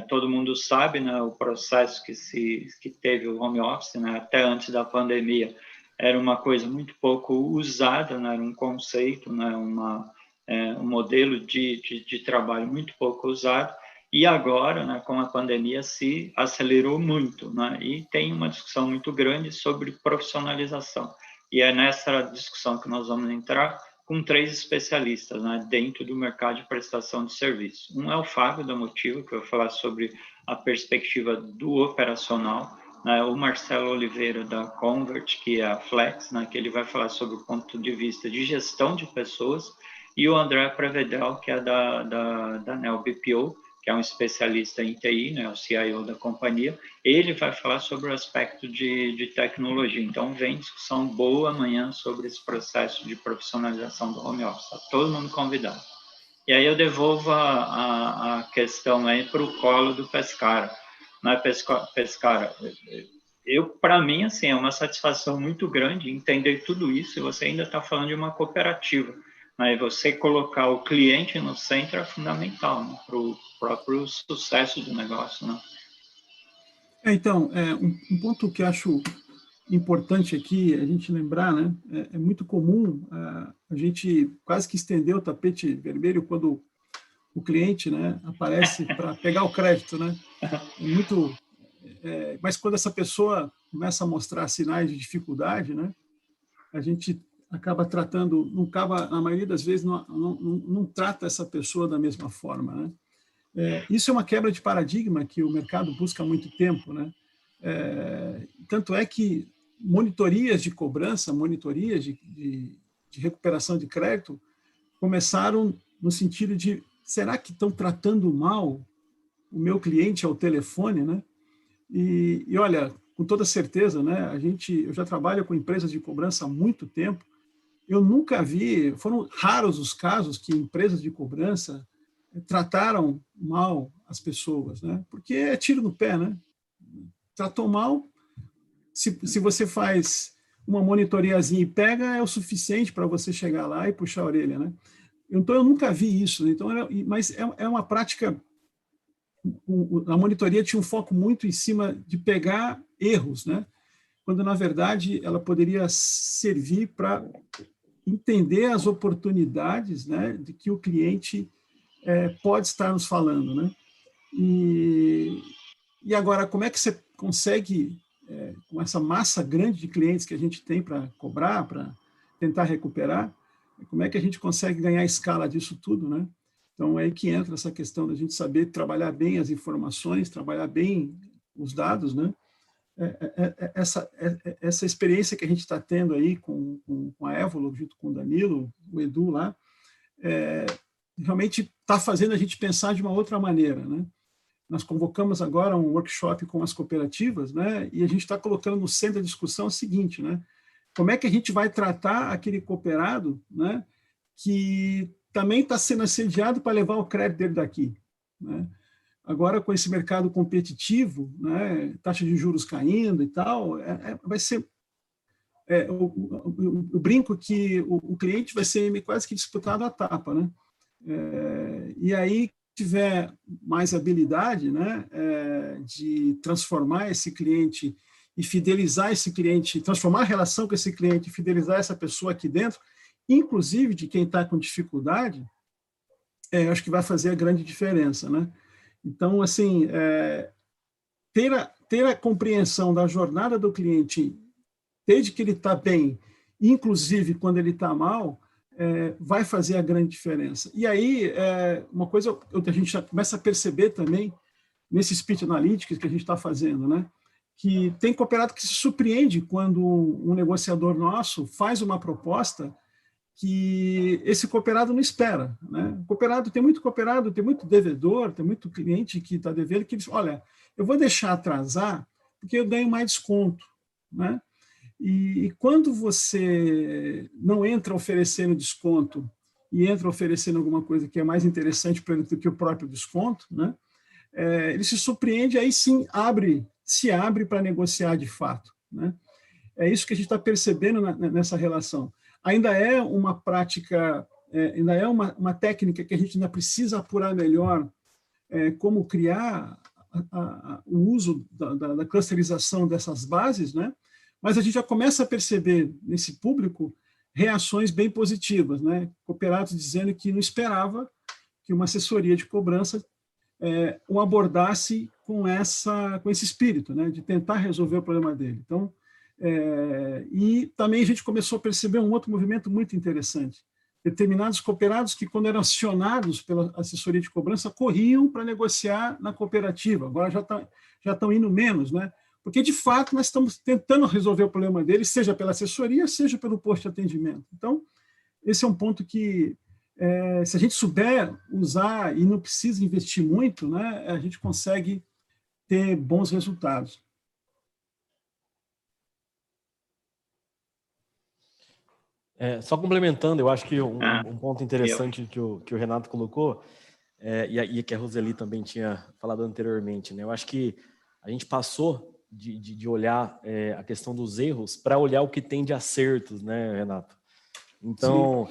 Todo mundo sabe, né, o processo que teve o home office, né, até antes da pandemia, era uma coisa muito pouco usada, né? Era um conceito, né? Um modelo de trabalho muito pouco usado, e agora, né, com a pandemia, se acelerou muito, né? E tem uma discussão muito grande sobre profissionalização, e é nessa discussão que nós vamos entrar com 3 especialistas, né, dentro do mercado de prestação de serviço. Um é o Fábio da Motivo, que vai falar sobre a perspectiva do operacional, o Marcelo Oliveira, da Convert, que é a Flex, né, que ele vai falar sobre o ponto de vista de gestão de pessoas, e o André Prevedel, que é da Neo BPO, que é um especialista em TI, né, o CIO da companhia. Ele vai falar sobre o aspecto de tecnologia. Então, vem discussão boa amanhã sobre esse processo de profissionalização do home office. Está todo mundo convidado. E aí eu devolvo a questão aí para o colo do Pescara. Né, Pescara, para mim, assim, é uma satisfação muito grande entender tudo isso, e você ainda está falando de uma cooperativa, né, e você colocar o cliente no centro é fundamental, né, para o próprio sucesso do negócio, né? Então, um ponto que acho importante aqui a gente lembrar, né, é muito comum a gente quase que estender o tapete vermelho quando o cliente, né, aparece para pegar o crédito, né? Mas quando essa pessoa começa a mostrar sinais de dificuldade, né, a gente acaba tratando, na maioria das vezes, não trata essa pessoa da mesma forma, né? Isso é uma quebra de paradigma que o mercado busca há muito tempo, né? Tanto é que monitorias de cobrança, monitorias de recuperação de crédito começaram no sentido de, será que estão tratando mal o meu cliente ao telefone, né? E olha, com toda certeza, né? Eu já trabalho com empresas de cobrança há muito tempo. Eu nunca vi, foram raros os casos que empresas de cobrança trataram mal as pessoas, né? Porque é tiro no pé, né? Tratou mal, se você faz uma monitoriazinha e pega, é o suficiente para você chegar lá e puxar a orelha, né? Então, eu nunca vi isso. Então, mas é uma prática. A monitoria tinha um foco muito em cima de pegar erros, né? Quando, na verdade, ela poderia servir para entender as oportunidades, né, de que o cliente pode estar nos falando, né? E agora, como é que você consegue, com essa massa grande de clientes que a gente tem para cobrar, para tentar recuperar, como é que a gente consegue ganhar escala disso tudo, né? Então, é aí que entra essa questão da gente saber trabalhar bem as informações, trabalhar bem os dados, né? Essa experiência que a gente está tendo aí com a Évolo, junto com o Danilo, o Edu lá, realmente está fazendo a gente pensar de uma outra maneira, né? Nós convocamos agora um workshop com as cooperativas, né? E a gente está colocando no centro da discussão o seguinte, né? Como é que a gente vai tratar aquele cooperado, né, que também está sendo assediado para levar o crédito dele daqui, né? Agora, com esse mercado competitivo, né, taxa de juros caindo e tal, vai ser... eu brinco que o cliente vai ser quase que disputado à tapa, né? E aí, tiver mais habilidade, né, de transformar esse cliente e fidelizar esse cliente, transformar a relação com esse cliente e fidelizar essa pessoa aqui dentro, inclusive de quem está com dificuldade, acho que vai fazer a grande diferença, né? Então, assim, ter a compreensão da jornada do cliente desde que ele está bem, inclusive quando ele está mal, vai fazer a grande diferença. E aí, uma coisa que a gente já começa a perceber também, nesse speech analytics que a gente está fazendo, né? Que tem cooperado que se surpreende quando um negociador nosso faz uma proposta que esse cooperado não espera, né? Tem muito devedor, tem muito cliente que está devendo, que diz, olha, eu vou deixar atrasar porque eu ganho mais desconto, né? E quando você não entra oferecendo desconto e entra oferecendo alguma coisa que é mais interessante para ele do que o próprio desconto, né? Ele se surpreende, aí sim se abre para negociar de fato, né? É isso que a gente está percebendo nessa relação. Ainda é uma prática, ainda é uma técnica que a gente ainda precisa apurar melhor, como criar o uso da clusterização dessas bases, né? Mas a gente já começa a perceber nesse público reações bem positivas, né? Cooperados dizendo que não esperava que uma assessoria de cobrança o abordasse com esse espírito, né? De tentar resolver o problema dele. Então, e também a gente começou a perceber um outro movimento muito interessante. Determinados cooperados que, quando eram acionados pela assessoria de cobrança, corriam para negociar na cooperativa. Agora já estão indo menos, né? Porque, de fato, nós estamos tentando resolver o problema deles, seja pela assessoria, seja pelo posto de atendimento. Então, esse é um ponto que, se a gente souber usar e não precisa investir muito, né, a gente consegue ter bons resultados. Só complementando, eu acho que um ponto interessante que o Renato colocou, e que a Roseli também tinha falado anteriormente, né? Eu acho que a gente passou de olhar a questão dos erros para olhar o que tem de acertos, né, Renato? Então,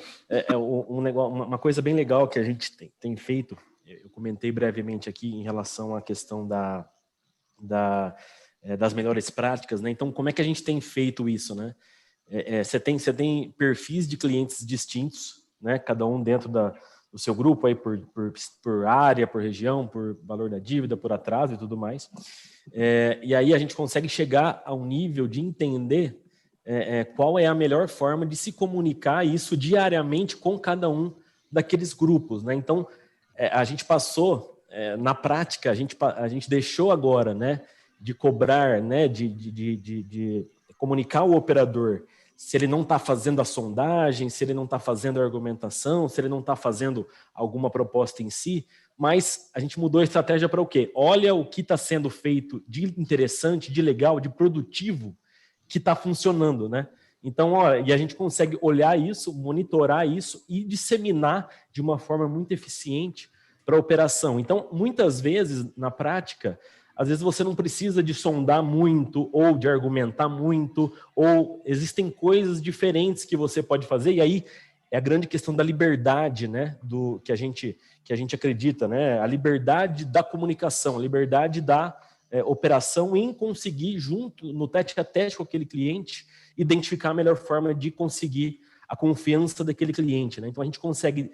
uma coisa bem legal que a gente tem feito, eu comentei brevemente aqui em relação à questão das melhores práticas, né? Então, como é que a gente tem feito isso, né? Você tem perfis de clientes distintos, né? Cada um dentro do seu grupo, aí por área, por região, por valor da dívida, por atraso e tudo mais. E aí a gente consegue chegar a um nível de entender qual é a melhor forma de se comunicar isso diariamente com cada um daqueles grupos, né? Então, a gente passou na prática, a gente deixou agora, né, de cobrar, né, de comunicar o operador se ele não está fazendo a sondagem, se ele não está fazendo a argumentação, se ele não está fazendo alguma proposta em si, mas a gente mudou a estratégia para o quê? Olha o que está sendo feito de interessante, de legal, de produtivo, que está funcionando, né? Então, e a gente consegue olhar isso, monitorar isso e disseminar de uma forma muito eficiente para a operação. Então, muitas vezes, na prática, às vezes você não precisa de sondar muito ou de argumentar muito, ou existem coisas diferentes que você pode fazer, e aí é a grande questão da liberdade, né, do que a gente acredita, né, a liberdade da comunicação, a liberdade da operação em conseguir, junto no tete a tete com aquele cliente, identificar a melhor forma de conseguir a confiança daquele cliente, né? Então a gente consegue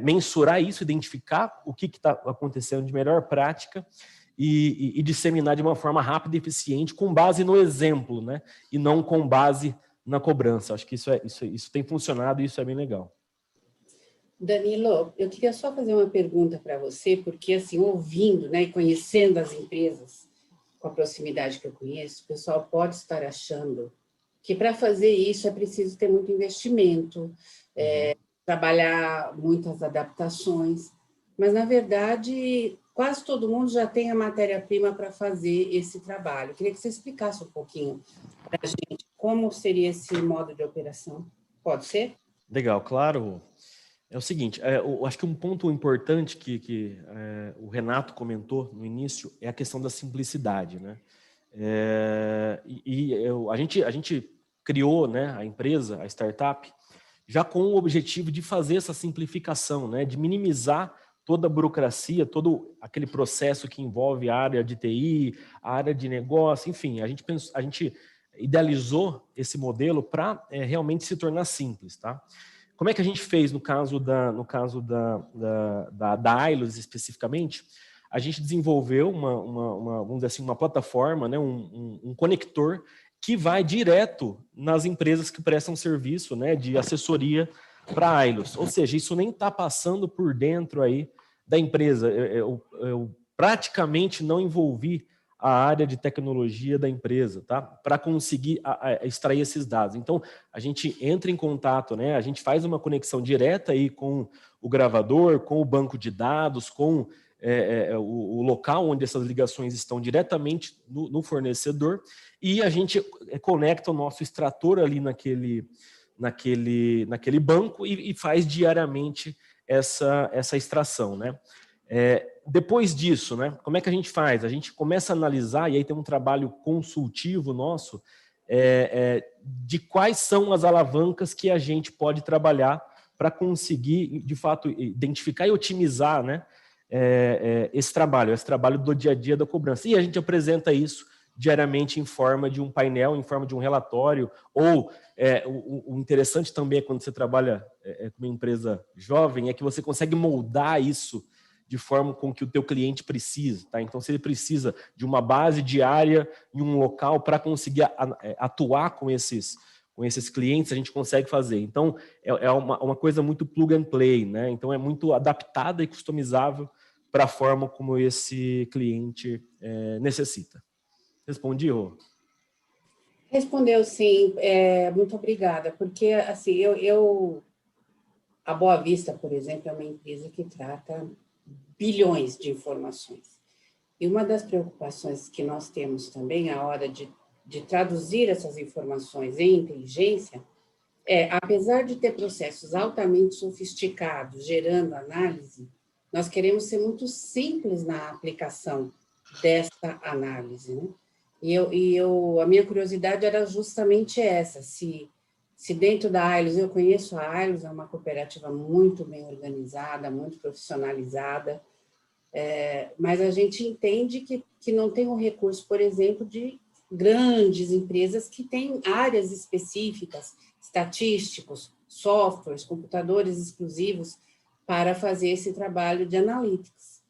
mensurar isso, identificar o que está acontecendo de melhor prática e disseminar de uma forma rápida e eficiente com base no exemplo, né? E não com base na cobrança. Acho que isso tem funcionado e isso é bem legal. Danilo, eu queria só fazer uma pergunta para você, porque assim, ouvindo, né, e conhecendo as empresas com a proximidade que eu conheço, o pessoal pode estar achando que para fazer isso é preciso ter muito investimento, trabalhar muitas adaptações, mas, na verdade, quase todo mundo já tem a matéria-prima para fazer esse trabalho. Eu queria que você explicasse um pouquinho para a gente como seria esse modo de operação. Pode ser? Legal, claro. É o seguinte, eu acho que um ponto importante que o Renato comentou no início é a questão da simplicidade, né? A gente criou, né, a empresa, a startup, já com o objetivo de fazer essa simplificação, né, de minimizar toda a burocracia, todo aquele processo que envolve a área de TI, a área de negócio, enfim, a gente idealizou esse modelo para realmente se tornar simples, tá? Como é que a gente fez no caso da Ailus especificamente? A gente desenvolveu vamos dizer assim, uma plataforma, né, um conector que vai direto nas empresas que prestam serviço, né, de assessoria para a Ailus. Ou seja, isso nem está passando por dentro aí da empresa. Eu praticamente não envolvi a área de tecnologia da empresa, tá? Para conseguir extrair esses dados. Então, a gente entra em contato, né? A gente faz uma conexão direta aí com o gravador, com o banco de dados, com o local onde essas ligações estão diretamente no fornecedor, e a gente conecta o nosso extrator ali naquele banco e faz diariamente essa extração, né? Depois disso, né, como é que a gente faz? A gente começa a analisar, e aí tem um trabalho consultivo nosso, de quais são as alavancas que a gente pode trabalhar para conseguir, de fato, identificar e otimizar, né, esse trabalho do dia a dia da cobrança. E a gente apresenta isso diariamente em forma de um painel, em forma de um relatório, ou o interessante também é quando você trabalha com uma empresa jovem, é que você consegue moldar isso de forma com que o teu cliente precisa, tá? Então, se ele precisa de uma base diária em um local para conseguir atuar com esses clientes, a gente consegue fazer. Então, é uma coisa muito plug and play, né? Então, é muito adaptada e customizável para a forma como esse cliente necessita. Respondi, Rô? Respondeu sim, muito obrigada, porque assim, a Boa Vista, por exemplo, é uma empresa que trata bilhões de informações. E uma das preocupações que nós temos também à hora de traduzir essas informações em inteligência apesar de ter processos altamente sofisticados, gerando análise, nós queremos ser muito simples na aplicação dessa análise, né? A minha curiosidade era justamente essa, se dentro da Ailus, eu conheço a Ailus, é uma cooperativa muito bem organizada, muito profissionalizada, mas a gente entende que não tem um recurso, por exemplo, de grandes empresas que têm áreas específicas, estatísticos, softwares, computadores exclusivos para fazer esse trabalho de analytics.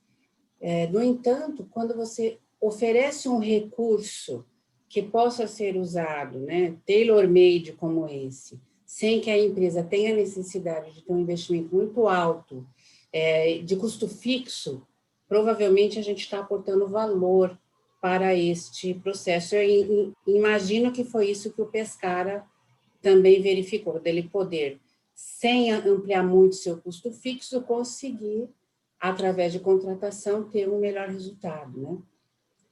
No entanto, quando você oferece um recurso que possa ser usado, né, tailor-made como esse, sem que a empresa tenha necessidade de ter um investimento muito alto, de custo fixo, provavelmente a gente está aportando valor para este processo. Eu imagino que foi isso que o Pescara também verificou, dele poder, sem ampliar muito seu custo fixo, conseguir, através de contratação, ter um melhor resultado,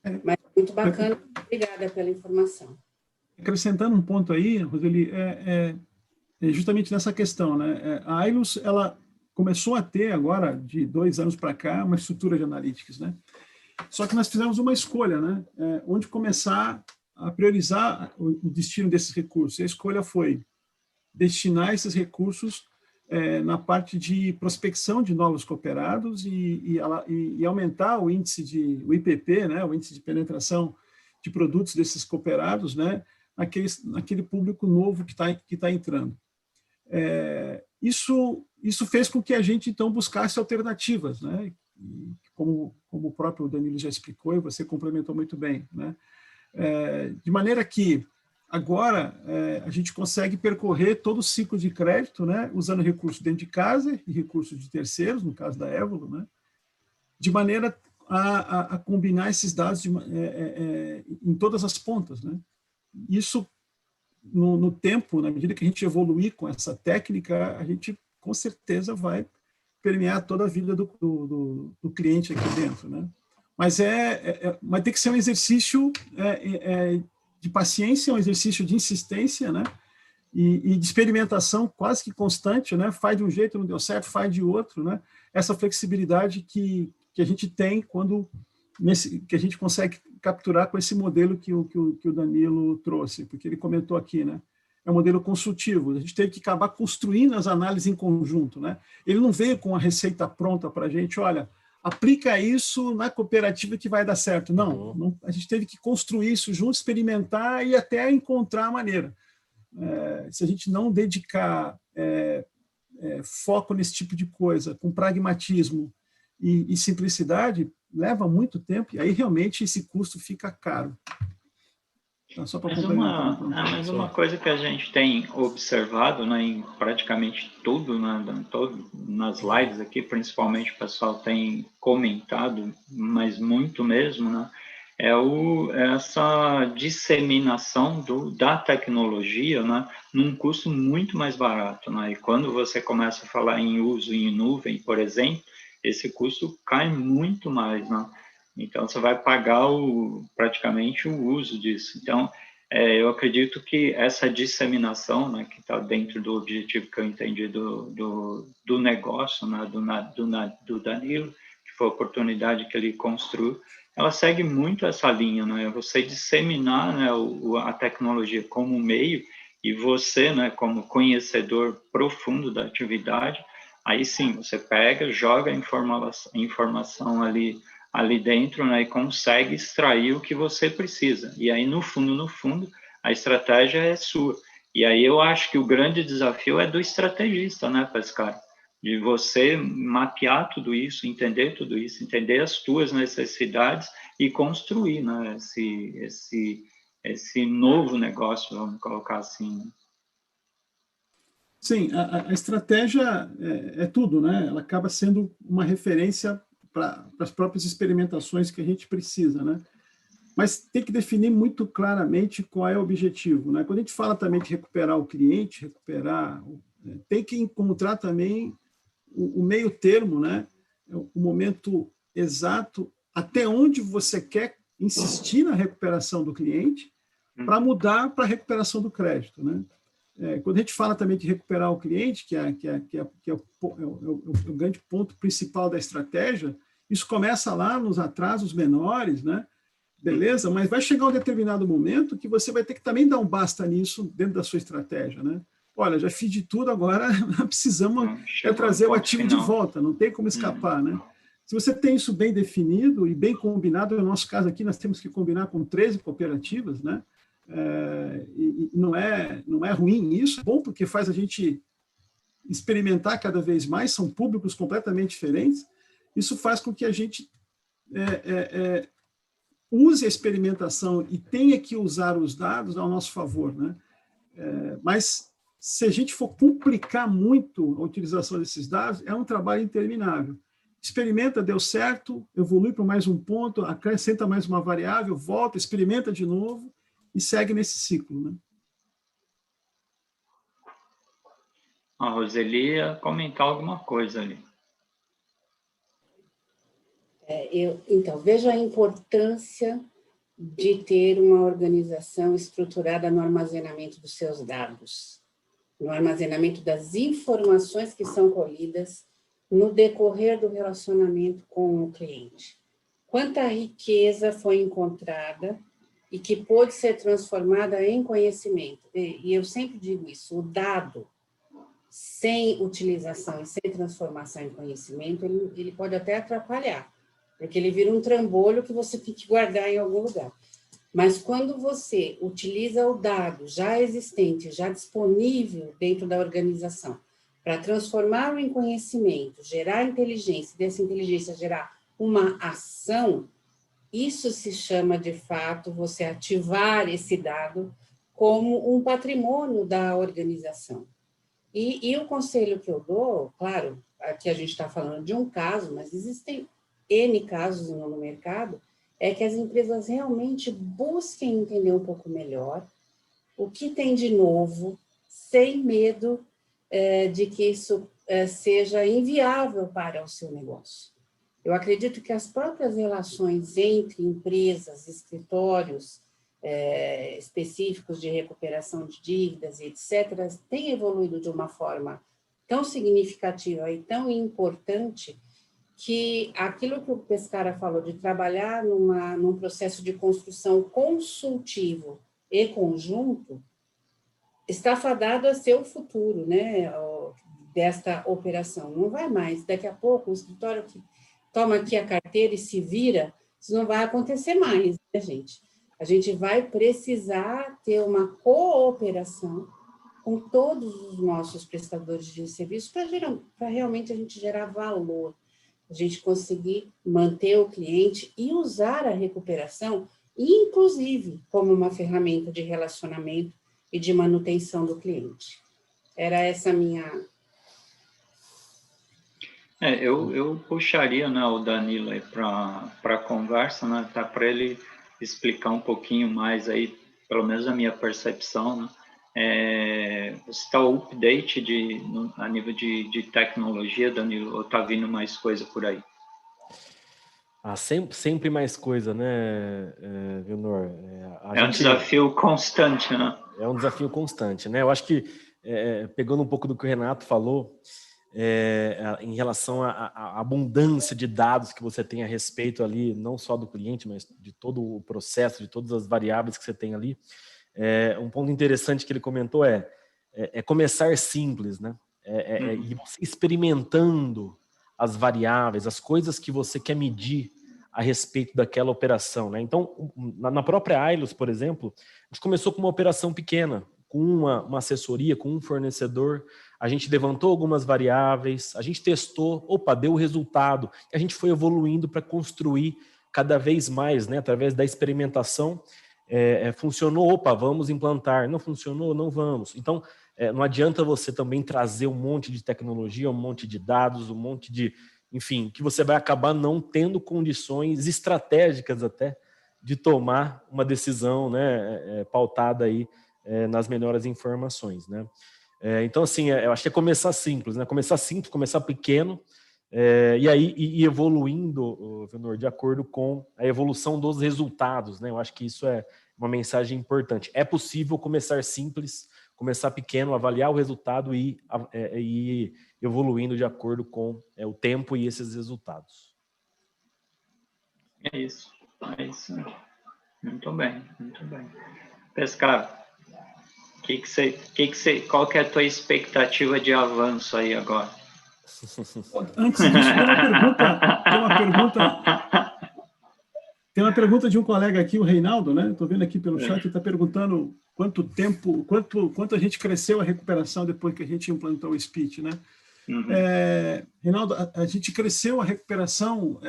né? Mas muito bacana, obrigada pela informação. Acrescentando um ponto aí, Roseli, justamente nessa questão, né? A Ailus, ela começou a ter agora, de 2 anos para cá, uma estrutura de analytics, né? Só que nós fizemos uma escolha, né? Onde começar a priorizar o destino desses recursos. E a escolha foi destinar esses recursos na parte de prospecção de novos cooperados e aumentar o índice o IPP, né? O índice de penetração de produtos desses cooperados, né? Naquele público novo que tá entrando. Isso fez com que a gente, então, buscasse alternativas, né? E como o próprio Danilo já explicou, e você complementou muito bem, né? De maneira que, agora, a gente consegue percorrer todo o ciclo de crédito, né? Usando recursos dentro de casa e recursos de terceiros, no caso da Évolo, né? De maneira a combinar esses dados em todas as pontas, né? Isso, no tempo, na medida que a gente evoluir com essa técnica, a gente, com certeza, vai permear toda a vida do cliente aqui dentro, né? Mas mas tem que ser um exercício de paciência, um exercício de insistência, né? E de experimentação quase que constante, né? Faz de um jeito, não deu certo, faz de outro, né? Essa flexibilidade que a gente tem que a gente consegue capturar com esse modelo que o Danilo trouxe, porque ele comentou aqui, né? É um modelo consultivo, a gente teve que acabar construindo as análises em conjunto, né? Ele não veio com a receita pronta para a gente, olha, aplica isso na cooperativa que vai dar certo. Não, a gente teve que construir isso junto, experimentar e até encontrar a maneira. Se a gente não dedicar foco nesse tipo de coisa, com pragmatismo e simplicidade, leva muito tempo, e aí realmente esse custo fica caro. Então, só para complementar. Mas uma coisa que a gente tem observado, né, em praticamente tudo, né, nas lives aqui, principalmente o pessoal tem comentado, mas muito mesmo, né, essa disseminação da tecnologia, né, num custo muito mais barato, né? E quando você começa a falar em uso em nuvem, por exemplo, esse custo cai muito mais, né? Então, você vai pagar praticamente o uso disso. Então, eu acredito que essa disseminação, né, que está dentro do objetivo que eu entendi do negócio, né, do Danilo, que foi a oportunidade que ele construiu, ela segue muito essa linha, né? Você disseminar, né, a tecnologia como meio e você, né, como conhecedor profundo da atividade, aí sim, você pega, joga a informação ali dentro, né, e consegue extrair o que você precisa. E aí, no fundo, a estratégia é sua. E aí eu acho que o grande desafio é do estrategista, né, Pescara? De você mapear tudo isso, entender as tuas necessidades e construir, né, esse novo negócio, vamos colocar assim, né? Sim, a estratégia é tudo, né? Ela acaba sendo uma referência para as próprias experimentações que a gente precisa, né? Mas tem que definir muito claramente qual é o objetivo, né? Quando a gente fala também de recuperar o cliente, tem que encontrar também o meio termo, né? O momento exato, até onde você quer insistir na recuperação do cliente para mudar para a recuperação do crédito, né? Quando a gente fala também de recuperar o cliente, que é o grande ponto principal da estratégia, isso começa lá nos atrasos menores, né? Beleza? Mas vai chegar um determinado momento que você vai ter que também dar um basta nisso dentro da sua estratégia, né? Olha, já fiz de tudo, agora precisamos trazer o ativo de volta, não tem como escapar, né? Se você tem isso bem definido e bem combinado, no nosso caso aqui nós temos que combinar com 13 cooperativas, né? E não é ruim isso, é bom porque faz a gente experimentar cada vez mais, são públicos completamente diferentes, isso faz com que a gente use a experimentação e tenha que usar os dados ao nosso favor, né? Mas se a gente for complicar muito a utilização desses dados, é um trabalho interminável. experimenta, deu certo, evolui para mais um ponto, acrescenta mais uma variável, volta, experimenta de novo e segue nesse ciclo, né? A Roseli ia comentar alguma coisa ali. Então, veja a importância de ter uma organização estruturada no armazenamento dos seus dados, no armazenamento das informações que são colhidas no decorrer do relacionamento com o cliente. Quanta riqueza foi encontrada e que pôde ser transformada em conhecimento. E eu sempre digo isso, o dado, sem utilização e sem transformação em conhecimento, ele pode até atrapalhar, porque ele vira um trambolho que você tem que guardar em algum lugar. Mas quando você utiliza o dado já existente, já disponível dentro da organização, para transformá-lo em conhecimento, gerar inteligência, e dessa inteligência gerar uma ação, isso se chama, de fato, você ativar esse dado como um patrimônio da organização. E o conselho que eu dou, claro, aqui a gente está falando de um caso, mas existem N casos no mercado, é que as empresas realmente busquem entender um pouco melhor o que tem de novo, sem medo de que isso seja inviável para o seu negócio. Eu acredito que as próprias relações entre empresas, escritórios específicos de recuperação de dívidas, etc., têm evoluído de uma forma tão significativa e tão importante que aquilo que o Pescara falou de trabalhar num processo de construção consultivo e conjunto está fadado a ser o futuro, né, desta operação. Não vai mais. Daqui a pouco, o escritório que toma aqui a carteira e se vira, isso não vai acontecer mais, né, gente? A gente vai precisar ter uma cooperação com todos os nossos prestadores de serviço para realmente a gente gerar valor, a gente conseguir manter o cliente e usar a recuperação, inclusive, como uma ferramenta de relacionamento e de manutenção do cliente. Era essa a minha... Eu puxaria, né, o Danilo para a conversa, né, tá, para ele explicar um pouquinho mais aí, pelo menos a minha percepção, né? Você está o update a nível de tecnologia, Danilo, ou está vindo mais coisa por aí? Sempre mais coisa, né, Vilnor? Um desafio constante, né? É um desafio constante, né? Eu acho que, pegando um pouco do que o Renato falou, em relação à abundância de dados que você tem a respeito ali, não só do cliente, mas de todo o processo, de todas as variáveis que você tem ali, um ponto interessante que ele comentou é começar simples, né? E você experimentando as variáveis, as coisas que você quer medir a respeito daquela operação, né? Então, na própria Ailos, por exemplo, a gente começou com uma operação pequena, com uma assessoria, com um fornecedor, a gente levantou algumas variáveis, a gente testou, deu o resultado, a gente foi evoluindo para construir cada vez mais, né? Através da experimentação, funcionou, vamos implantar, não funcionou, não vamos. Então, não adianta você também trazer um monte de tecnologia, um monte de dados, um monte de, enfim, que você vai acabar não tendo condições estratégicas até de tomar uma decisão, né, pautada aí nas melhores informações, né? Então, assim, eu acho que é começar simples, né? Começar simples, começar pequeno, e aí ir evoluindo, Vilnor, de acordo com a evolução dos resultados, né? Eu acho que isso é uma mensagem importante. É possível começar simples, começar pequeno, avaliar o resultado e ir evoluindo de acordo com o tempo e esses resultados. É isso. Muito bem, muito bem. Pescara, qual que é a tua expectativa de avanço aí agora? Antes disso, tem uma pergunta de um colega aqui, o Reinaldo, né? Estou vendo aqui pelo chat, ele está perguntando quanto a gente cresceu a recuperação depois que a gente implantou o SPIT, né? Uhum. Reinaldo, a gente cresceu a recuperação,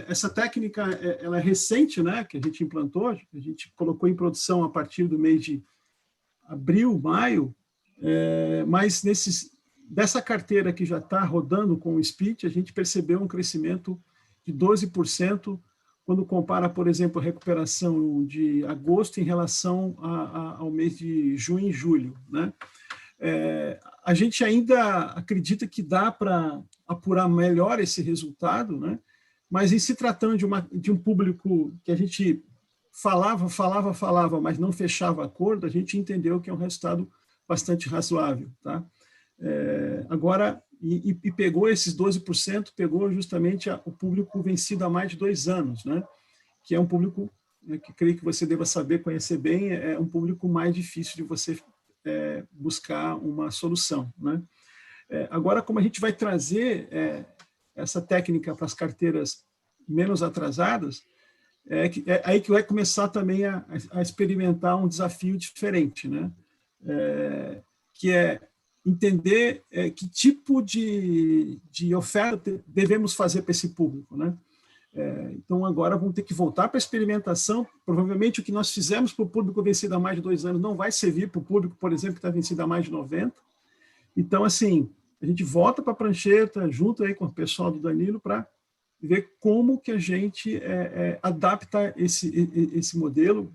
essa técnica ela é recente, né? Que a gente implantou, a gente colocou em produção a partir do mês de abril, maio, mas dessa carteira que já está rodando com o SPIT, a gente percebeu um crescimento de 12% quando compara, por exemplo, a recuperação de agosto em relação ao mês de junho e julho, né? A gente ainda acredita que dá para apurar melhor esse resultado, né? Mas em se tratando de um público que a gente falava, mas não fechava acordo, a gente entendeu que é um resultado bastante razoável, tá? Agora, pegou esses 12%, pegou justamente o público vencido há mais de 2 anos, né? Que é um público, né, que creio que você deva saber, conhecer bem, é um público mais difícil de você buscar uma solução, né? Agora, como a gente vai trazer essa técnica para as carteiras menos atrasadas, aí que vai começar também a experimentar um desafio diferente, né? Que é entender que tipo de oferta devemos fazer para esse público, né? Então, agora vamos ter que voltar para a experimentação. Provavelmente, o que nós fizemos para o público vencido há mais de 2 anos não vai servir para o público, por exemplo, que está vencido há mais de 90. Então, assim, a gente volta para a prancheta, junto aí com o pessoal do Danilo, para ver como que a gente adapta esse modelo,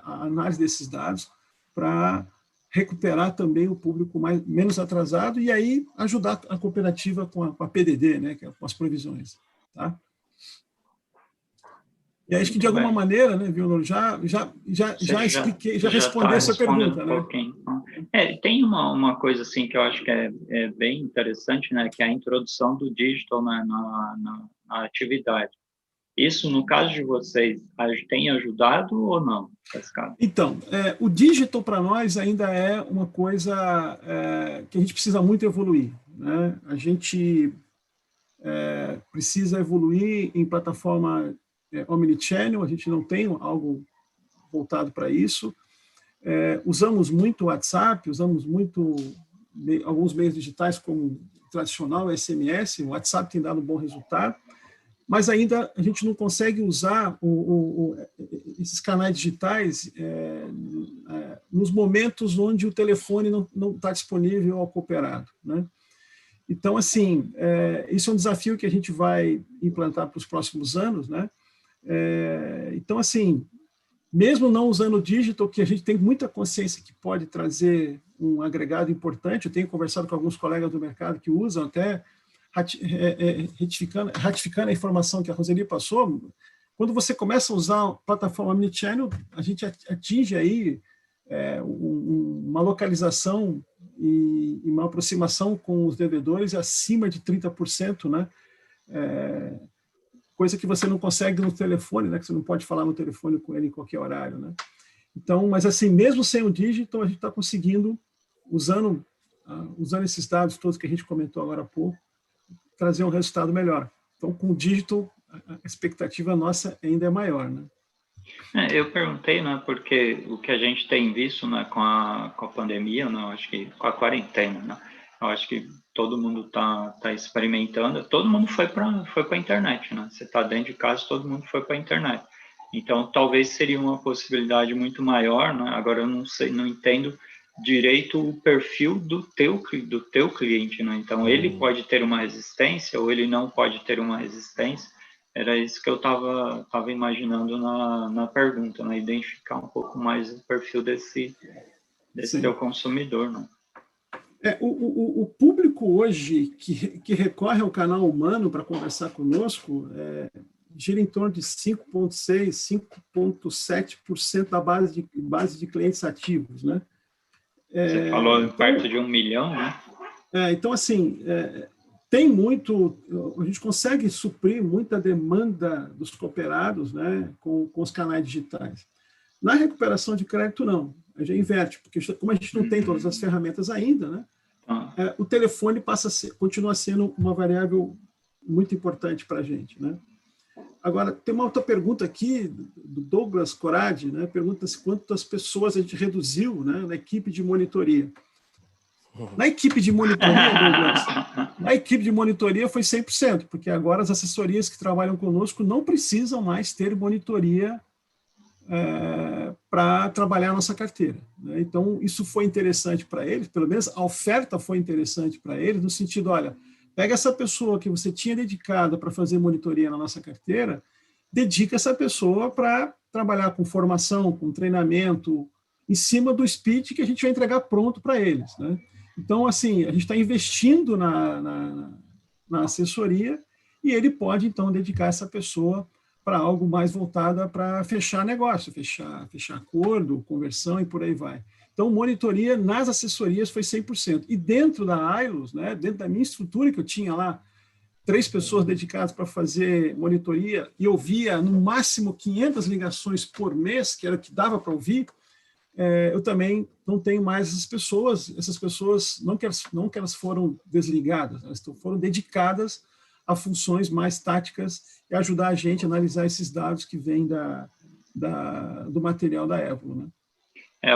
a análise desses dados, para recuperar também o público menos atrasado e aí ajudar a cooperativa com a PDD, né, com as provisões. Tá? E acho que, de alguma maneira, né, Violano, já expliquei, já respondi essa pergunta. Né? Tem uma coisa assim que eu acho que é bem interessante, né, que é a introdução do digital na atividade. Isso, no caso de vocês, tem ajudado ou não? Então, o digital para nós ainda é uma coisa que a gente precisa muito evoluir, né? A gente precisa evoluir em plataforma omnichannel, a gente não tem algo voltado para isso. Usamos muito o WhatsApp, usamos muito alguns meios digitais como tradicional, SMS, o WhatsApp tem dado um bom resultado, mas ainda a gente não consegue usar esses canais digitais nos momentos onde o telefone não está disponível ao cooperado, né? Então, assim, isso é um desafio que a gente vai implantar para os próximos anos, né? Então, assim, mesmo não usando o digital, que a gente tem muita consciência que pode trazer um agregado importante, eu tenho conversado com alguns colegas do mercado que usam, até ratificando a informação que a Roseli passou, quando você começa a usar a plataforma omnichannel, a gente atinge aí uma localização e uma aproximação com os devedores acima de 30%, né? Coisa que você não consegue no telefone, né? Que você não pode falar no telefone com ele em qualquer horário, né? Então, mas assim, mesmo sem o digital, a gente está conseguindo, usando esses dados todos que a gente comentou agora há pouco, trazer um resultado melhor. Então, com o digital, a expectativa nossa ainda é maior, né? Eu perguntei, né, porque o que a gente tem visto, né, com a pandemia, né, acho que com a quarentena, né, eu acho que todo mundo tá experimentando, todo mundo foi para a internet, né? Você está dentro de casa, todo mundo foi para a internet. Então, talvez seria uma possibilidade muito maior, né? Agora eu não sei, não entendo direito o perfil do teu cliente, né? Então, ele pode ter uma resistência ou ele não pode ter uma resistência. Era isso que eu estava imaginando na pergunta, né? Identificar um pouco mais o perfil desse teu consumidor, né? O público hoje que recorre ao canal humano para conversar conosco gira em torno de 5,6%, 5,7% da base de clientes ativos, né? Você falou perto de 1 milhão, né? Então, assim, tem muito, a gente consegue suprir muita demanda dos cooperados, né, com os canais digitais. Na recuperação de crédito, não. A gente inverte, porque como a gente não tem todas as ferramentas ainda, né, o telefone continua sendo uma variável muito importante para a gente, né? Agora, tem uma outra pergunta aqui, do Douglas Coradi, né, pergunta-se quantas pessoas a gente reduziu, né, na equipe de monitoria. Na equipe de monitoria, Douglas, foi 100%, porque agora as assessorias que trabalham conosco não precisam mais ter monitoria para trabalhar a nossa carteira, né? Então, isso foi interessante para eles, pelo menos a oferta foi interessante para eles, no sentido, olha, pega essa pessoa que você tinha dedicada para fazer monitoria na nossa carteira, dedica essa pessoa para trabalhar com formação, com treinamento, em cima do speed que a gente vai entregar pronto para eles, né? Então, assim, a gente está investindo na assessoria e ele pode, então, dedicar essa pessoa para algo mais voltado para fechar negócio, fechar acordo, conversão e por aí vai. Então, monitoria nas assessorias foi 100%. E dentro da Ailos, né, dentro da minha estrutura, que eu tinha lá 3 pessoas dedicadas para fazer monitoria, e eu via no máximo 500 ligações por mês, que era o que dava para ouvir, eu também não tenho mais essas pessoas não que elas foram desligadas, elas foram dedicadas a funções mais táticas e ajudar a gente a analisar esses dados que vêm do material da Évolo, né?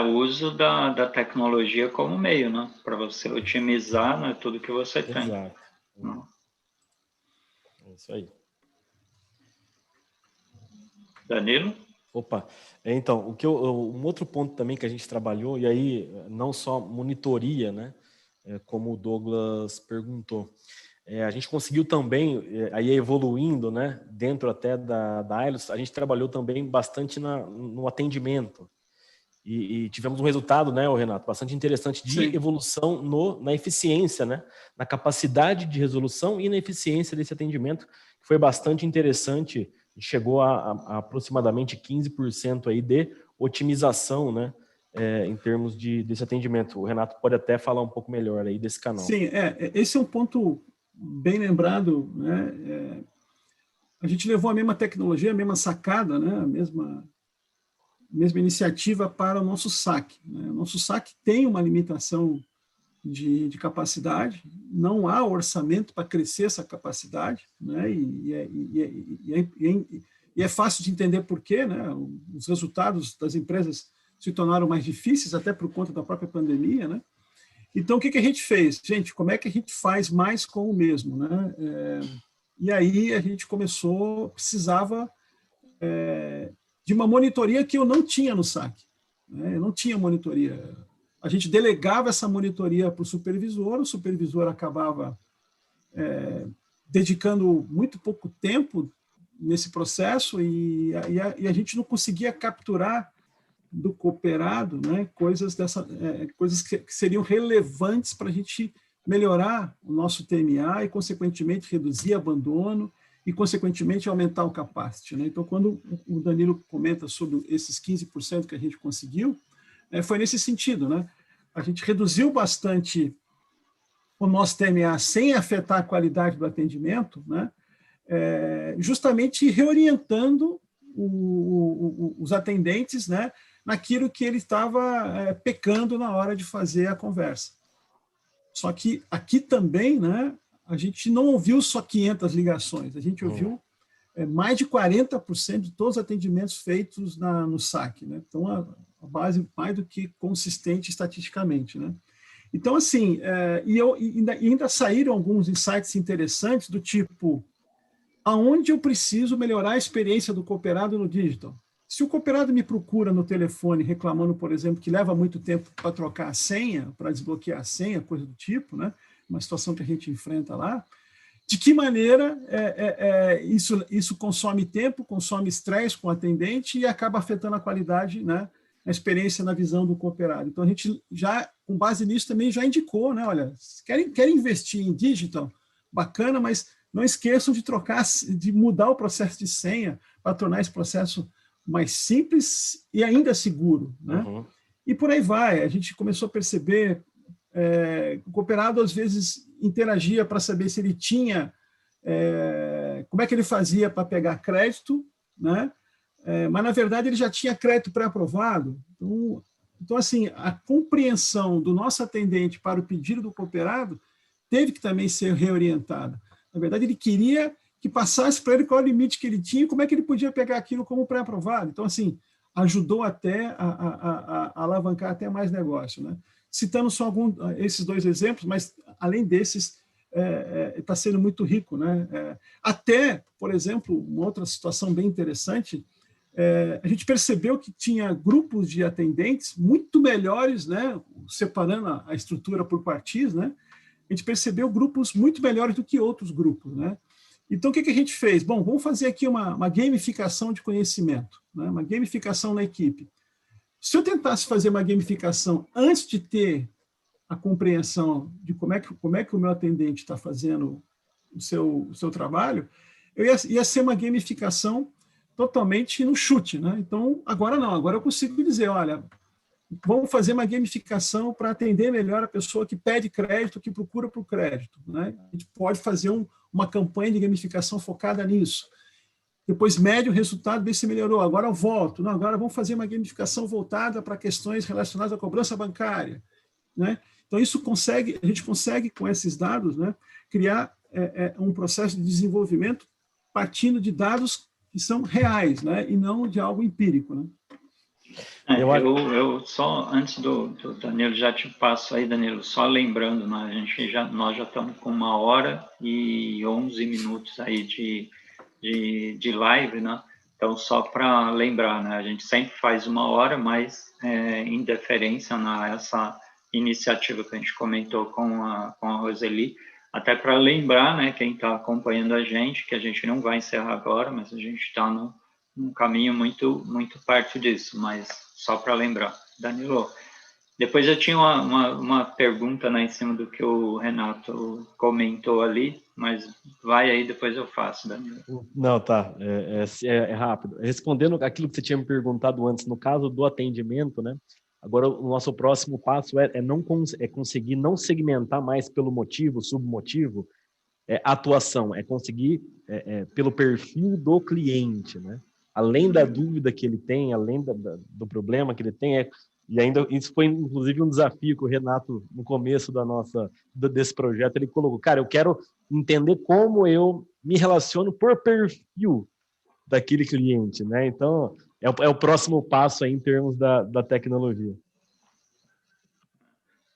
O uso da tecnologia como meio, né? Para você otimizar, né, tudo que você tem. Exato. É isso aí. Danilo? Opa, então, um outro ponto também que a gente trabalhou, e aí não só monitoria, né, como o Douglas perguntou, a gente conseguiu também, aí evoluindo, né, dentro até da Ailos, a gente trabalhou também bastante no atendimento, e tivemos um resultado, né, Renato, bastante interessante de Sim. evolução na eficiência, né, na capacidade de resolução e na eficiência desse atendimento, que foi bastante interessante. Chegou a aproximadamente 15% aí de otimização, né, em termos desse atendimento. O Renato pode até falar um pouco melhor aí desse canal. Sim, esse é um ponto bem lembrado, né? A gente levou a mesma tecnologia, a mesma sacada, né? A mesma iniciativa para o nosso saque, né? O nosso saque tem uma limitação de capacidade, não há orçamento para crescer essa capacidade, né? E é fácil de entender por quê, né? Os resultados das empresas se tornaram mais difíceis, até por conta da própria pandemia, né? Então, o que a gente fez? Gente, como é que a gente faz mais com o mesmo, né? E aí a gente precisava de uma monitoria que eu não tinha no saque, né? Eu não tinha monitoria. A gente delegava essa monitoria para o supervisor acabava dedicando muito pouco tempo nesse processo e a gente não conseguia capturar do cooperado, né, coisas que seriam relevantes para a gente melhorar o nosso TMA e, consequentemente, reduzir abandono e, consequentemente, aumentar o capacity, né? Então, quando o Danilo comenta sobre esses 15% que a gente conseguiu, foi nesse sentido, né? A gente reduziu bastante o nosso TMA sem afetar a qualidade do atendimento, né? Justamente reorientando os atendentes, né, naquilo que ele estava pecando na hora de fazer a conversa. Só que aqui também, né, a gente não ouviu só 500 ligações, a gente ouviu mais de 40% de todos os atendimentos feitos no saque, né? Então, a base mais do que consistente estatisticamente, né? Então, assim, ainda saíram alguns insights interessantes do tipo, aonde eu preciso melhorar a experiência do cooperado no digital? Se o cooperado me procura no telefone reclamando, por exemplo, que leva muito tempo para trocar a senha, para desbloquear a senha, coisa do tipo, né? Uma situação que a gente enfrenta lá, de que maneira isso consome tempo, consome estresse com o atendente e acaba afetando a qualidade, né, a experiência na visão do cooperado. Então, a gente já, com base nisso, também já indicou, né, olha, querem investir em digital? Bacana, mas não esqueçam de mudar o processo de senha para tornar esse processo mais simples e ainda seguro, né? Uhum. E por aí vai. A gente começou a perceber o cooperado, às vezes, interagia para saber se ele tinha... como é que ele fazia para pegar crédito, né? Mas, na verdade, ele já tinha crédito pré-aprovado. Então, assim, a compreensão do nosso atendente para o pedido do cooperado teve que também ser reorientada. Na verdade, ele queria que passasse para ele qual é o limite que ele tinha e como é que ele podia pegar aquilo como pré-aprovado. Então, assim, ajudou até a alavancar até mais negócio, né? Citando só esses 2 exemplos, mas, além desses, está sendo muito rico, né? Até, por exemplo, uma outra situação bem interessante, a gente percebeu que tinha grupos de atendentes muito melhores, né, separando a estrutura por partes, né, a gente percebeu grupos muito melhores do que outros grupos, né. Então, o que a gente fez? Bom, vamos fazer aqui uma gamificação de conhecimento, né, uma gamificação na equipe. Se eu tentasse fazer uma gamificação antes de ter a compreensão de como é que o meu atendente está fazendo o seu trabalho, ia ser uma gamificação totalmente no chute, né? Então, agora não, agora eu consigo dizer, olha, vamos fazer uma gamificação para atender melhor a pessoa que pede crédito, que procura por crédito, né? A gente pode fazer uma campanha de gamificação focada nisso. Depois mede o resultado, vê se melhorou. Agora eu volto. Não, agora vamos fazer uma gamificação voltada para questões relacionadas à cobrança bancária, né? Então, a gente consegue, com esses dados, né, criar um processo de desenvolvimento partindo de dados que são reais, né, e não de algo empírico, né? Eu só, antes do Danilo, já te passo aí, Danilo, só lembrando, né, nós já estamos com 1h11 aí de live, né? Então, só para lembrar, né, a gente sempre faz 1 hora, mas em deferência a essa iniciativa que a gente comentou com a Roseli, até para lembrar, né, quem está acompanhando a gente, que a gente não vai encerrar agora, mas a gente está num caminho muito, muito perto disso, mas só para lembrar. Danilo, depois eu tinha uma pergunta, né, em cima do que o Renato comentou ali, mas vai aí, depois eu faço, Danilo. Não, tá, é rápido. Respondendo aquilo que você tinha me perguntado antes, no caso do atendimento, né, agora o nosso próximo passo é conseguir não segmentar mais pelo motivo, submotivo, atuação, é conseguir pelo perfil do cliente, né? Além da dúvida que ele tem, além do problema que ele tem, e ainda isso foi inclusive um desafio que o Renato, no começo desse projeto, ele colocou, cara, eu quero entender como eu me relaciono por perfil daquele cliente, né? Então, é o próximo passo aí em termos da tecnologia.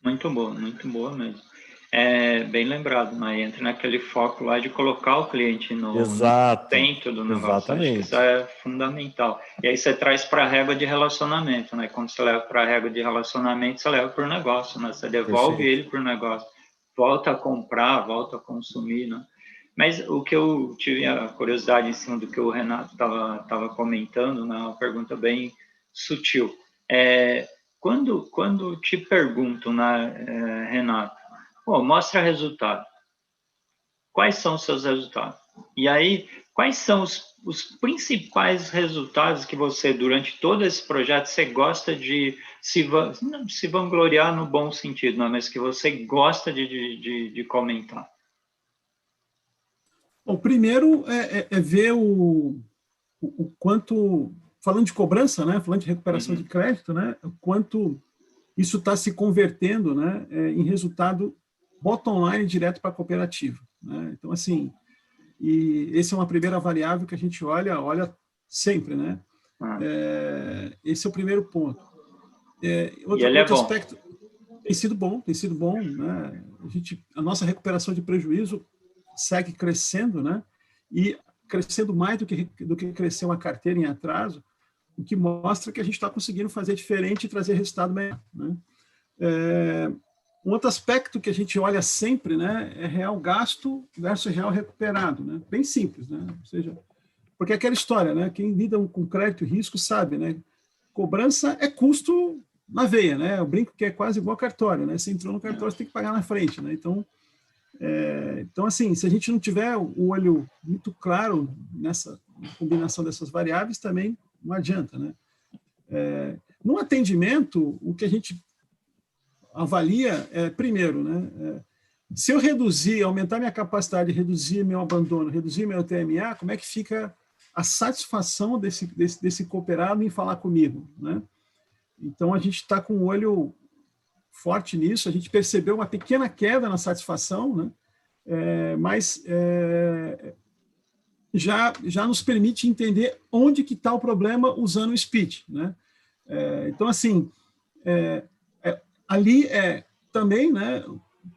Muito boa mesmo. Bem lembrado, né? Entra naquele foco lá de colocar o cliente no centro do negócio. Exatamente. Acho que isso é fundamental. E aí você traz para a régua de relacionamento, né? Quando você leva para a régua de relacionamento, você leva para o negócio, né? Você devolve ele para o negócio, volta a comprar, volta a consumir, né? Mas o que eu tive a curiosidade em cima do que o Renato estava comentando, né? Uma pergunta bem sutil. Quando te perguntam, né, Renato, mostra resultado. Quais são os seus resultados? E aí, quais são os principais resultados que você, durante todo esse projeto, você gosta de se vangloriar no bom sentido, não, mas que você gosta de comentar? Bom, primeiro é ver o quanto, falando de cobrança, né, falando de recuperação de crédito, né, o quanto isso está se convertendo, né, em resultado bottom line direto para a cooperativa, né? Então, assim, e essa é uma primeira variável que a gente olha sempre, né? Esse é o primeiro ponto. Outro aspecto tem sido bom, né? A nossa recuperação de prejuízo segue crescendo, né? E crescendo mais do que cresceu uma carteira em atraso, o que mostra que a gente está conseguindo fazer diferente e trazer resultado melhor, né? Um outro aspecto que a gente olha sempre, né, é real gasto versus real recuperado, né? Bem simples, né? Ou seja, porque é aquela história, né? Quem lida com crédito e risco sabe, né? Cobrança é custo na veia, né? Eu brinco que é quase igual cartório, né? Você entrou no cartório, você tem que pagar na frente, né? Então, assim, se a gente não tiver o olho muito claro nessa combinação dessas variáveis, também não adianta, né? No atendimento, o que a gente avalia primeiro, né? Se eu aumentar minha capacidade, reduzir meu abandono, reduzir meu TMA, como é que fica a satisfação desse cooperado em falar comigo, né? Então, a gente está com um olho forte nisso, a gente percebeu uma pequena queda na satisfação, né? Mas já nos permite entender onde que está o problema usando o speech, né? Então, assim, ali também, né,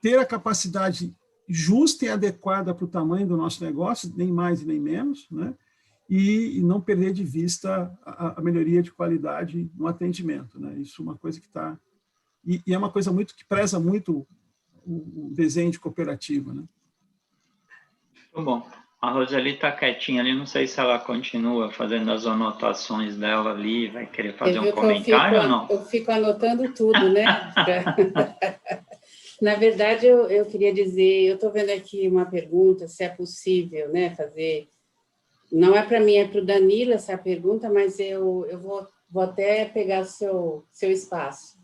ter a capacidade justa e adequada para o tamanho do nosso negócio, nem mais e nem menos, né? e não perder de vista a melhoria de qualidade no atendimento, né? Isso é uma coisa que está... E é uma coisa muito que preza muito o desenho de cooperativa, né? Muito bom. A Roseli está quietinha ali, não sei se ela continua fazendo as anotações dela ali, vai querer fazer um comentário ou não? Eu fico anotando tudo, né? Na verdade, eu queria dizer, eu estou vendo aqui uma pergunta, se é possível, né, fazer... Não é para mim, é para o Danilo essa pergunta, mas eu vou até pegar o seu espaço.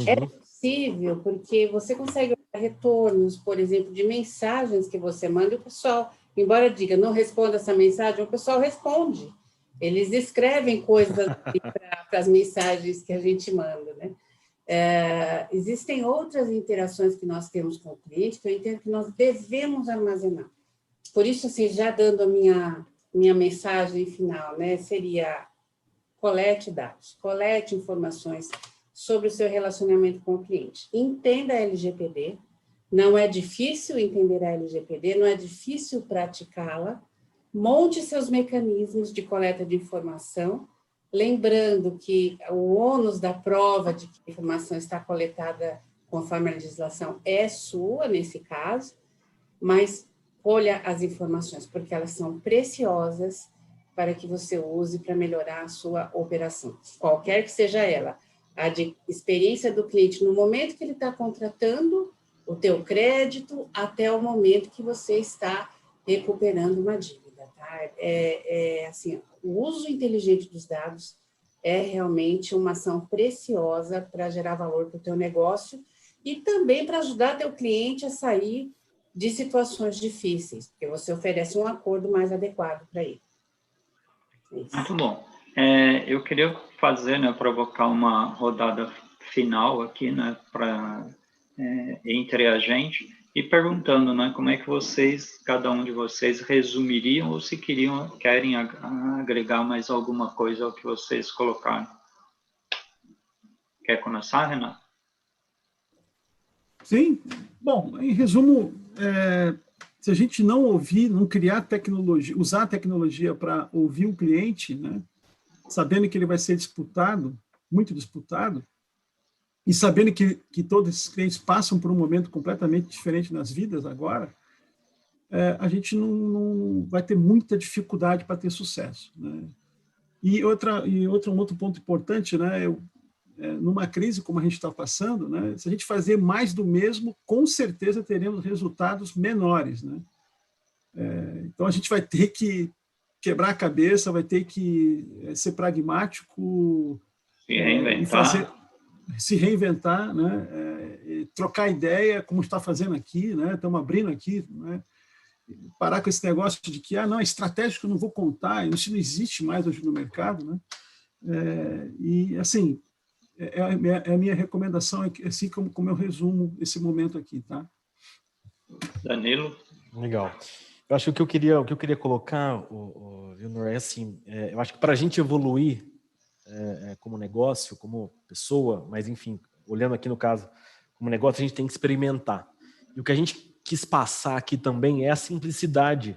É possível, porque você consegue retornos, por exemplo, de mensagens que você manda, e o pessoal, embora diga, não responda essa mensagem, o pessoal responde. Eles escrevem coisas para as mensagens que a gente manda, né? Existem outras interações que nós temos com o cliente que eu entendo que nós devemos armazenar. Por isso, assim, já dando a minha mensagem final, né, seria: colete dados, colete informações sobre o seu relacionamento com o cliente. Entenda a LGPD, não é difícil entender a LGPD, não é difícil praticá-la. Monte seus mecanismos de coleta de informação, lembrando que o ônus da prova de que a informação está coletada conforme a legislação é sua, nesse caso, mas colha as informações, porque elas são preciosas para que você use para melhorar a sua operação, qualquer que seja ela. A de experiência do cliente no momento que ele está contratando o teu crédito até o momento que você está recuperando uma dívida, tá? Assim, o uso inteligente dos dados é realmente uma ação preciosa para gerar valor para o teu negócio e também para ajudar teu cliente a sair de situações difíceis, porque você oferece um acordo mais adequado para ele. Muito bom. Eu queria fazer, né, provocar uma rodada final aqui, né, entre a gente, e perguntando, né, como é que vocês, cada um de vocês, resumiriam ou se querem agregar mais alguma coisa ao que vocês colocaram. Quer começar, Renato? Sim. Bom, em resumo, se a gente não ouvir, não criar tecnologia, usar a tecnologia para ouvir o cliente, né, sabendo que ele vai ser disputado, muito disputado, e sabendo que todos esses clientes passam por um momento completamente diferente nas vidas agora, a gente não vai ter muita dificuldade para ter sucesso, né? Um outro ponto importante, né, numa crise como a gente está passando, né, se a gente fazer mais do mesmo, com certeza teremos resultados menores, né? Então a gente vai ter que quebrar a cabeça, vai ter que ser pragmático e se reinventar, né? Trocar ideia, como está fazendo aqui, né? Estamos abrindo aqui, né? Parar com esse negócio de que não, é estratégico, eu não vou contar, isso não existe mais hoje no mercado, né? E assim, a minha recomendação, assim como eu resumo esse momento aqui, tá? Danilo? Legal. Eu acho que o que eu queria colocar, Vilnor, é assim, eu acho que para a gente evoluir como negócio, como pessoa, mas enfim, olhando aqui no caso como negócio, a gente tem que experimentar. E o que a gente quis passar aqui também é a simplicidade.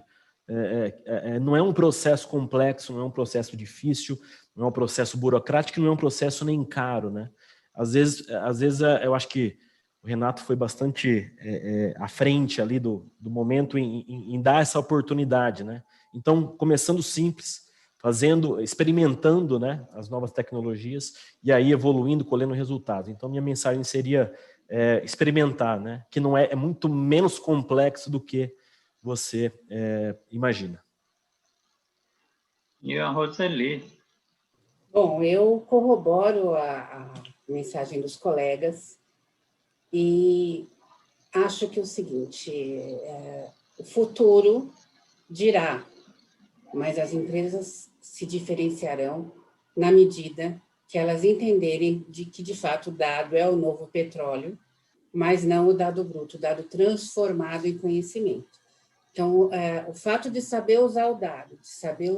Não é um processo complexo, não é um processo difícil, não é um processo burocrático, não é um processo nem caro, né? Às vezes eu acho que o Renato foi bastante à frente ali do momento em dar essa oportunidade, né? Então, começando simples, experimentando, né, as novas tecnologias e aí evoluindo, colhendo resultados. Então, minha mensagem seria experimentar, né? Que não é muito menos complexo do que você imagina. E a Roseli? Bom, eu corroboro a mensagem dos colegas e acho que é o seguinte, o futuro dirá, mas as empresas se diferenciarão na medida que elas entenderem que, de fato, o dado é o novo petróleo, mas não o dado bruto, o dado transformado em conhecimento. Então, o fato de saber usar o dado, de saber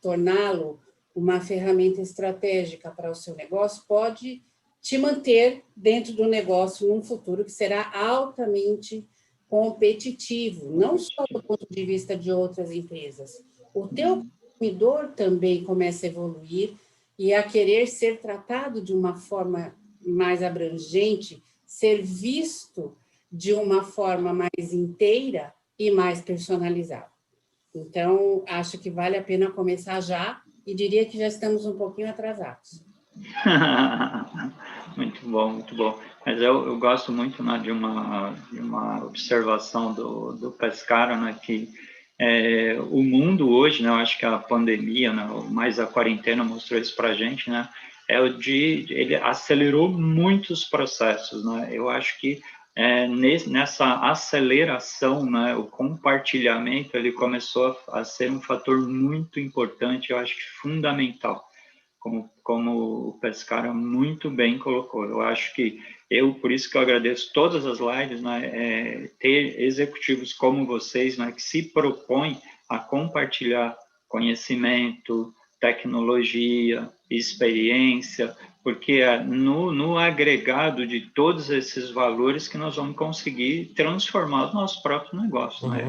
torná-lo uma ferramenta estratégica para o seu negócio, pode te manter dentro do negócio num futuro que será altamente competitivo, não só do ponto de vista de outras empresas. O teu consumidor também comece a evoluir e a querer ser tratado de uma forma mais abrangente, ser visto de uma forma mais inteira e mais personalizada. Então, acho que vale a pena começar já, e diria que já estamos um pouquinho atrasados. Muito bom, muito bom. Mas eu gosto muito, né, de uma observação do Pescara, né, que o mundo hoje, né, eu acho que a pandemia, né, mais a quarentena mostrou isso para a gente, né, ele acelerou muitos processos, né, eu acho que nessa aceleração, né, o compartilhamento, ele começou a ser um fator muito importante, eu acho que fundamental, como o Pescara muito bem colocou. Eu acho que por isso que eu agradeço todas as lives, né, ter executivos como vocês, né, que se propõem a compartilhar conhecimento, tecnologia, experiência, porque é no agregado de todos esses valores que nós vamos conseguir transformar os nossos próprios negócios, né?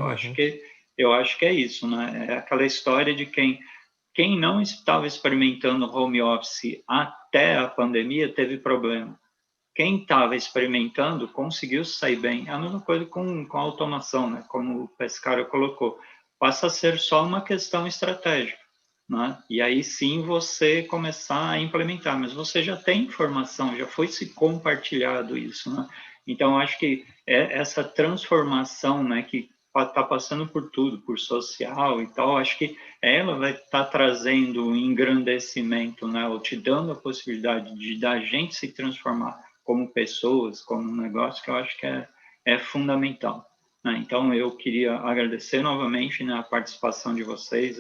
Eu acho que é isso, né? É aquela história de quem não estava experimentando home office até a pandemia teve problema. Quem estava experimentando conseguiu sair bem. A mesma coisa com a automação, né? Como o Pescara colocou. Passa a ser só uma questão estratégica, né? E aí sim você começar a implementar. Mas você já tem informação, já foi se compartilhado isso, né? Então, acho que essa transformação, né, que está passando por tudo, por social e tal, acho que ela vai estar trazendo um engrandecimento, né, ou te dando a possibilidade da gente se transformar como pessoas, como um negócio, que eu acho que é fundamental, né? Então, eu queria agradecer novamente, né, a participação de vocês,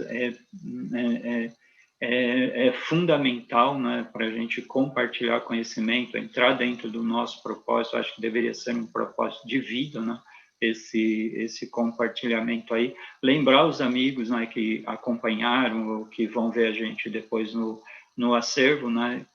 é fundamental, né, para a gente compartilhar conhecimento, entrar dentro do nosso propósito. Acho que deveria ser um propósito de vida, né, esse compartilhamento aí. Lembrar os amigos, né, que acompanharam ou que vão ver a gente depois no acervo, né,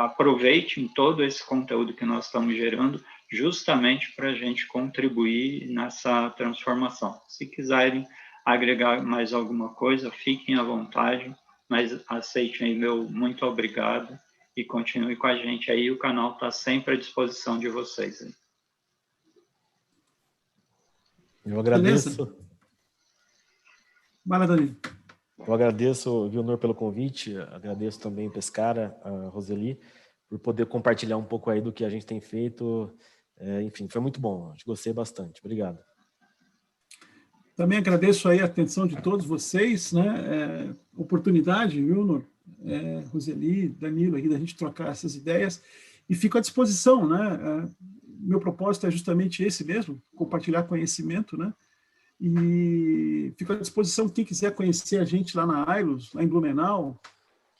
aproveitem todo esse conteúdo que nós estamos gerando justamente para a gente contribuir nessa transformação. Se quiserem agregar mais alguma coisa, fiquem à vontade, mas aceitem aí meu muito obrigado e continue com a gente aí, o canal está sempre à disposição de vocês aí. Eu agradeço. Vai lá, Danilo. Eu agradeço, Vilnor, pelo convite, agradeço também o Pescara, a Roseli, por poder compartilhar um pouco aí do que a gente tem feito. Enfim, foi muito bom, gostei bastante. Obrigado. Também agradeço aí a atenção de todos vocês, né? Oportunidade, Vilnor, Roseli, Danilo, aí, da gente trocar essas ideias, e fico à disposição, né? Meu propósito é justamente esse mesmo, compartilhar conhecimento, né? E fico à disposição, quem quiser conhecer a gente lá na Ailos, lá em Blumenau.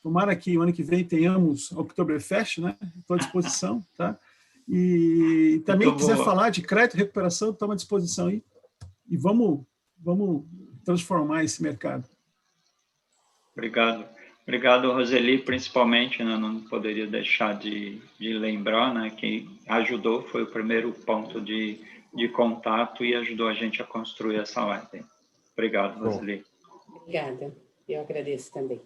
Tomara que o ano que vem tenhamos a Oktoberfest, né? Estou à disposição, tá? E também quiser falar de crédito e recuperação, estamos à disposição aí. E vamos transformar esse mercado. Obrigado, Roseli, principalmente, né, não poderia deixar de lembrar, né, que ajudou, foi o primeiro ponto de contato e ajudou a gente a construir essa live. Obrigado, Roseli. Obrigada, eu agradeço também.